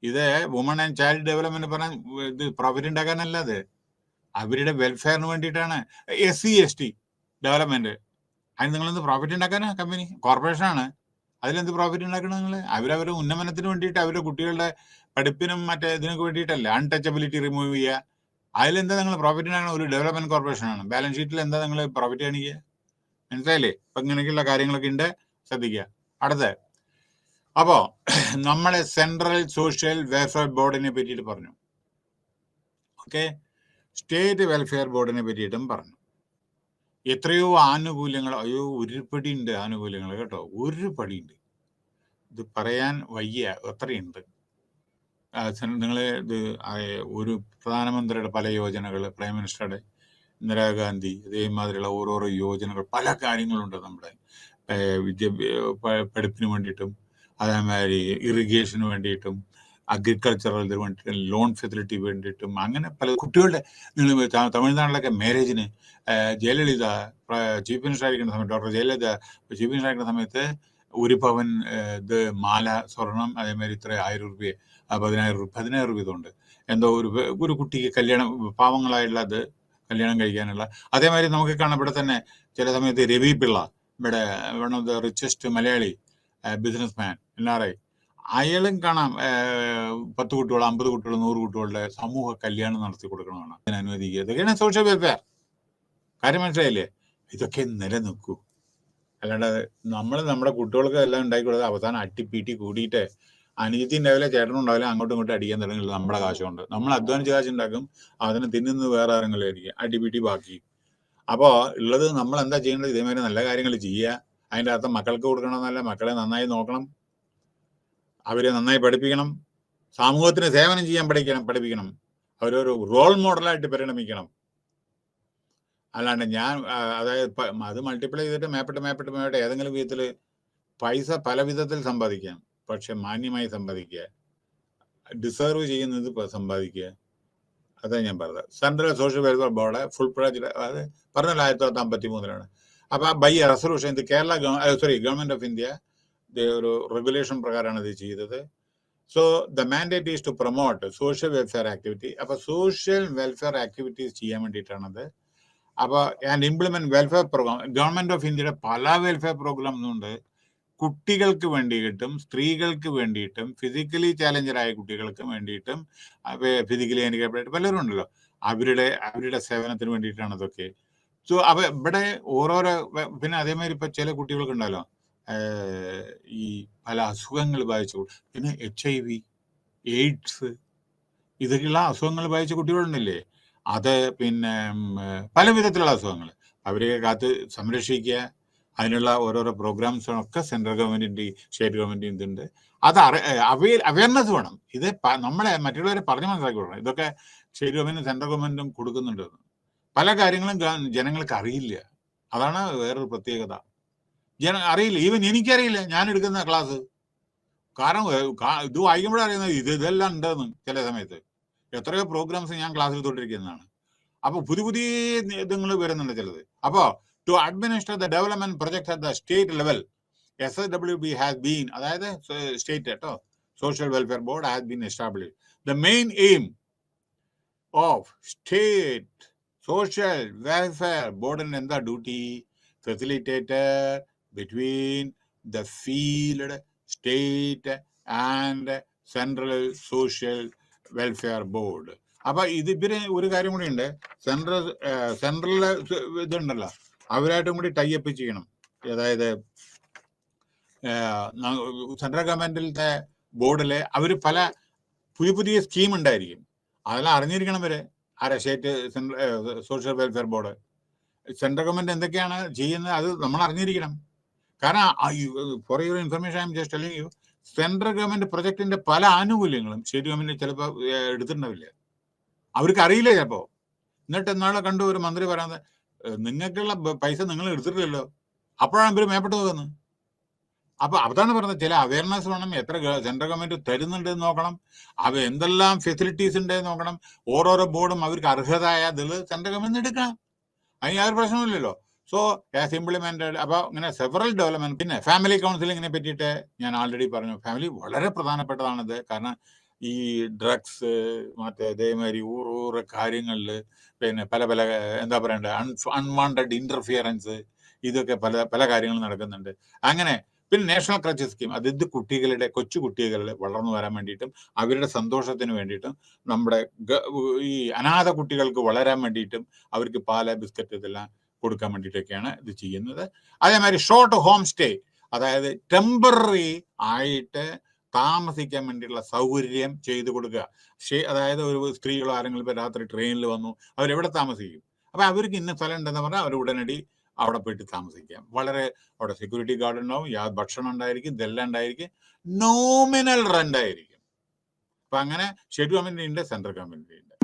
ഇത് വുമൺ ആൻഡ് ചൈൽഡ് ഡെവലപ്മെന്റ് പറഞ്ഞാൽ ഇത് പ്രോഫിറ്റ് ഉണ്ടാക്കാനല്ല, അത് അവരുടെ വെൽഫെയറിന് വേണ്ടിയിട്ടാണ്. SC ST ഡെവലപ്മെന്റ്, അതിന് നിങ്ങളെന്ത് പ്രോഫിറ്റ് ഉണ്ടാക്കാനാ? കമ്പനി കോർപ്പറേഷനാണ്, അതിലെന്ത് പ്രോഫിറ്റ് ഉണ്ടാക്കണം നിങ്ങൾ? അവരവരുടെ ഉന്നമനത്തിന് വേണ്ടിയിട്ട്, അവരുടെ കുട്ടികളുടെ പഠിപ്പിനും മറ്റേ ഇതിനൊക്കെ വേണ്ടിയിട്ടല്ല. അൺടച്ചബിലിറ്റി റിമൂവ് ചെയ്യുക, അതിലെന്താ നിങ്ങൾ പ്രോഫിറ്റ് ഉണ്ടാക്കണം? ഒരു ഡെവലപ്മെന്റ് കോർപ്പറേഷനാണ്. ബാലൻസ് ഷീറ്റിൽ എന്താ നിങ്ങൾ പ്രോഫിറ്റ് കാണിക്കുക? മനസ്സിലായില്ലേ? അപ്പൊ ഇങ്ങനെയൊക്കെയുള്ള കാര്യങ്ങളൊക്കെ ഉണ്ട്, ശ്രദ്ധിക്കുക. അടുത്ത അപ്പോൾ നമ്മളെ സെൻട്രൽ സോഷ്യൽ വെൽഫെയർ ബോർഡിനെ പറ്റിയിട്ട് പറഞ്ഞു. ഓക്കെ, സ്റ്റേറ്റ് വെൽഫെയർ ബോർഡിനെ പറ്റിയിട്ടും പറഞ്ഞു. എത്രയോ ആനുകൂല്യങ്ങൾ, അയ്യോ ഒരുപടി ഉണ്ട് ആനുകൂല്യങ്ങൾ കേട്ടോ, ഒരുപടി ഉണ്ട്. ഇത് പറയാൻ വയ്യ, എത്രയുണ്ട്. നിങ്ങൾ ഇത് ഒരു പ്രധാനമന്ത്രിയുടെ പല യോജനകൾ, പ്രൈം മിനിസ്റ്ററുടെ ഇന്ദിരാഗാന്ധി, അതേമാതിരിയുള്ള ഓരോരോ യോജനകൾ, പല കാര്യങ്ങളുണ്ട് നമ്മുടെ പഠിപ്പിന് വേണ്ടിയിട്ടും, അതേമാതിരി ഇറിഗേഷന് വേണ്ടിയിട്ടും, അഗ്രികൾച്ചറൽ ഇതിന് വേണ്ടിയിട്ടും, ലോൺ ഫെസിലിറ്റി വേണ്ടിയിട്ടും, അങ്ങനെ പല കുട്ടികളുടെ. നിങ്ങൾ തമിഴ്നാട്ടിലൊക്കെ മാരേജിന് ജയലളിത ചീഫ് മിനിസ്റ്റർ ആയിരിക്കുന്ന സമയത്ത്, ഡോക്ടർ ജയലളിത ചീഫ് മിനിസ്റ്റർ ആയിരിക്കുന്ന സമയത്ത് 1 പവൻ ഇത് മാല സ്വർണം, അതേമാതിരി ഇത്ര 1000 രൂപ 10,000 രൂപ ഇതുണ്ട്. എന്തോ ഒരു കുട്ടിക്ക് കല്യാണം, പാവങ്ങളായിട്ടുള്ള അത് കല്യാണം കഴിക്കാനുള്ള. അതേമാതിരി നമുക്ക് കാണാം ഇവിടെ തന്നെ ചില സമയത്ത് രവി പിള്ള, ഇവിടെ one of the richest Malayali business man NRI, അയാളും കാണാം 10 കുട്ടികൾ, 50 കുട്ടികൾ, 100 കുട്ടികളുടെ സമൂഹ കല്യാണം നടത്തി കൊടുക്കണമെന്നാണ് അതിന് അനുവദിക്കുക. ഇതൊക്കെയാണ് സോഷ്യൽ വെൽഫെയർ. കാര്യം മനസ്സിലായില്ലേ? ഇതൊക്കെ നിലനിൽക്കൂ. അല്ലാണ്ട് നമ്മൾ നമ്മുടെ കുട്ടികൾക്ക് എല്ലാം ഉണ്ടാക്കി കൊടുത്ത് അവസാനം അട്ടിപ്പീട്ടി കൂടിയിട്ട് അനിയത്തി ഉണ്ടാവില്ല, ചേട്ടനും ഉണ്ടാവില്ല, അങ്ങോട്ടും ഇങ്ങോട്ടും അടിക്കാൻ തുടങ്ങില്ല. നമ്മുടെ കാശുകൊണ്ട് നമ്മൾ അധ്വാനിച്ച് കാശുണ്ടാക്കും, അതിന് തിന്നുന്നത് വേറെ ആരെങ്കിലും ആയിരിക്കും, അടിപീട്ടി ബാക്കി. അപ്പോൾ ഉള്ളത് നമ്മൾ എന്താ ചെയ്യേണ്ടത്? ഇതേമാതിരി നല്ല കാര്യങ്ങൾ ചെയ്യുക. അതിൻ്റെ അർത്ഥം മക്കൾക്ക് കൊടുക്കണമെന്നല്ല, മക്കളെ നന്നായി നോക്കണം, അവരെ നന്നായി പഠിപ്പിക്കണം, സമൂഹത്തിന് സേവനം ചെയ്യാൻ പഠിപ്പിക്കണം, അവരൊരു റോൾ മോഡലായിട്ട് പരിണമിക്കണം. അല്ലാണ്ട് ഞാൻ അതായത് അത് മൾട്ടിപ്ലൈ ചെയ്തിട്ട് മേപ്പിട്ട് ഏതെങ്കിലും വിധത്തിൽ പൈസ പല വിധത്തിൽ സമ്പാദിക്കാം, പക്ഷെ മാന്യമായി സമ്പാദിക്കുക, ഡിസേർവ് ചെയ്യുന്നത് സമ്പാദിക്കുക. അതാണ് ഞാൻ പറഞ്ഞത്. Central social welfare board full project അത് പറഞ്ഞല്ലോ 1953 അപ്പോൾ ബൈ റെസൊല്യൂഷൻ ഇത് കേരള ഗവൺമെന്റ് ഓഫ് ഇന്ത്യ ഒരു റെഗുലേഷൻ പ്രകാരമാണ് ഇത് ചെയ്തത്. So the mandate is to promote social welfare activity. അപ്പോൾ സോഷ്യൽ വെൽഫെയർ ആക്ടിവിറ്റീസ് ചെയ്യാൻ വേണ്ടിയിട്ടാണത്. അപ്പോൾ and implement welfare programme. Government of ഇന്ത്യയുടെ പല വെൽഫെയർ പ്രോഗ്രാംസ് ഉണ്ട്. കുട്ടികൾക്ക് വേണ്ടിയിട്ടും, സ്ത്രീകൾക്ക് വേണ്ടിയിട്ടും, ഫിസിക്കലി ചാലഞ്ചറായ കുട്ടികൾക്ക് വേണ്ടിയിട്ടും, ഫിസിക്കലി ഹാൻഡിക്കാപ്ഡ് പലരും ഉണ്ടല്ലോ, അവരുടെ സേവനത്തിന് വേണ്ടിയിട്ടാണ് ഇതൊക്കെ. സോ അപ്പൊ ഇവിടെ ഓരോരോ പിന്നെ അതേമാതിരി ഇപ്പൊ ചില കുട്ടികൾക്ക് ഉണ്ടല്ലോ ഈ പല അസുഖങ്ങൾ ബാധിച്ചു, പിന്നെ HIV, എയ്ഡ്സ്, ഇതൊക്കെയുള്ള അസുഖങ്ങൾ ബാധിച്ച കുട്ടികളുണ്ടല്ലേ, അത് പിന്നെ പല വിധത്തിലുള്ള അസുഖങ്ങൾ, അവരെ കാത്ത് സംരക്ഷിക്കുക, അതിനുള്ള ഓരോരോ പ്രോഗ്രാംസൊക്കെ സെൻട്രൽ ഗവൺമെന്റിന്റെ സ്റ്റേറ്റ് ഗവൺമെന്റിന്റെ ഇതുണ്ട്. അത് അവയർനെസ് വേണം. ഇത് നമ്മളെ മറ്റുള്ളവരെ പറഞ്ഞു മനസ്സിലാക്കി കൊടുക്കണം. ഇതൊക്കെ സ്റ്റേറ്റ് ഗവൺമെന്റും സെൻട്രൽ ഗവൺമെന്റും കൊടുക്കുന്നുണ്ട്. പല കാര്യങ്ങളും ജനങ്ങൾക്ക് അറിയില്ല. അതാണ് വേറൊരു പ്രത്യേകത. അറിയില്ല. ഈവൻ എനിക്കറിയില്ല ഞാൻ എടുക്കുന്ന ക്ലാസ്. കാരണം ഇത് വായിക്കുമ്പോഴേ അറിയുന്നത് ഇതെല്ലാം ഉണ്ടെന്ന്. ചില സമയത്ത് എത്രയോ പ്രോഗ്രാംസ് ഞാൻ ക്ലാസ്സിൽ തൊട്ടിരിക്കുന്നതാണ്. അപ്പൊ പുതിയ ഇതുങ്ങൾ വരുന്നുണ്ട് ചിലത്. അപ്പോ to administer the development projects at the state level, SSWB has been, അതായത് സ്റ്റേറ്റ് കേട്ടോ, social welfare board has been established. The main aim of state social welfare board and the duty facilitator between the field, state and central social welfare board. അപ്പൊ ഇതിന് ഒരു കാര്യം കൂടി ഉണ്ട്. Central ഇതുണ്ടല്ലോ, അവരായിട്ടും കൂടി ടൈപ്പ് ചെയ്യണം. അതായത് സെൻട്രൽ ഗവൺമെന്റിലത്തെ ബോർഡിലെ അവർ പല പുതിയ സ്കീം ഉണ്ടായിരിക്കും, അതെല്ലാം അറിഞ്ഞിരിക്കണം വരെ. State social welfare board central government എന്തൊക്കെയാണ് ചെയ്യുന്നത് അത് നമ്മൾ അറിഞ്ഞിരിക്കണം. കാരണം for your information I'm just telling you, central government പ്രൊജക്ടിന്റെ പല ആനുകൂല്യങ്ങളും സ്റ്റേറ്റ് ഗവൺമെന്റ് ചിലപ്പോൾ എടുത്തിട്ടുണ്ടാവില്ല, അവർക്ക് അറിയില്ല ചിലപ്പോ. എന്നിട്ട് എന്നാളെ കണ്ടു ഒരു മന്ത്രി പറയുന്നത്, നിങ്ങൾക്കുള്ള പൈസ നിങ്ങൾ എടുത്തിട്ടില്ലല്ലോ, അപ്പോഴാണ് ഇവർ മേപ്പെട്ട് പോകുന്നത്. അപ്പൊ അതാണ് പറഞ്ഞത്, ചില അവയർനെസ് വേണം. എത്ര സെൻട്രൽ ഗവൺമെന്റ് തരുന്നുണ്ട് എന്ന് നോക്കണം, അവ എന്തെല്ലാം ഫെസിലിറ്റീസ് ഉണ്ട് നോക്കണം. ഓരോരോ ബോർഡും അവർക്ക് അർഹതയായ ഇതിൽ സെൻട്രൽ ഗവൺമെന്റ് എടുക്കാം, അതിന് യാതൊരു പ്രശ്നമില്ലല്ലോ. So as implemented. അപ്പോൾ ഇങ്ങനെ സെവറൽ ഡെവലപ്മെന്റ്. പിന്നെ ഫാമിലി കൗൺസിലിങ്ങിനെ പറ്റിയിട്ട് ഞാൻ ആൾറെഡി പറഞ്ഞു. ഫാമിലി വളരെ പ്രധാനപ്പെട്ടതാണിത്. കാരണം ഈ ഡ്രഗ്സ് മറ്റേ ഇതേമാതിരി ഓരോ കാര്യങ്ങളിൽ പിന്നെ പല എന്താ പറയണ്ടേ, അൺവാണ്ടഡ് ഇന്റർഫിയറൻസ്, ഇതൊക്കെ പല കാര്യങ്ങളും നടക്കുന്നുണ്ട്. അങ്ങനെ പിന്നെ നാഷണൽ ക്രച്ച് സ്കീം, അത് കൊച്ചു കുട്ടികളുടെ വളർന്നു വരാൻ വേണ്ടിയിട്ടും അവരുടെ സന്തോഷത്തിന് വേണ്ടിയിട്ടും, നമ്മുടെ ഈ അനാഥ കുട്ടികൾക്ക് വളരാൻ വേണ്ടിയിട്ടും അവർക്ക് പാല്, ബിസ്ക്കറ്റ് ഇതെല്ലാം കൊടുക്കാൻ വേണ്ടിയിട്ടൊക്കെയാണ് ഇത് ചെയ്യുന്നത്. അതേമാതിരി ഷോർട്ട് ഹോം സ്റ്റേ, അതായത് ടെമ്പററി ആയിട്ട് താമസിക്കാൻ വേണ്ടിയുള്ള സൗകര്യം ചെയ്തു കൊടുക്കുക. അതായത് ഒരു സ്ത്രീകളോ ആരെങ്കിലും ഇപ്പോൾ രാത്രി ട്രെയിനിൽ വന്നു, അവരെവിടെ താമസിക്കും? അപ്പം അവർക്ക് ഇന്ന സ്ഥലം ഉണ്ടെന്ന് പറഞ്ഞാൽ അവർ ഉടനടി അവിടെ പോയിട്ട് താമസിക്കാം. വളരെ അവിടെ സെക്യൂരിറ്റി ഗാർഡ് ഉണ്ടാവും, ഭക്ഷണം ഉണ്ടായിരിക്കും, ഇതെല്ലാം ഉണ്ടായിരിക്കും, നോമിനൽ റെന്റ് ആയിരിക്കും. അപ്പം അങ്ങനെ സ്റ്റേറ്റ് ഗവൺമെന്റ് ഉണ്ട്, സെൻട്രൽ ഗവൺമെന്റ് ഉണ്ട്.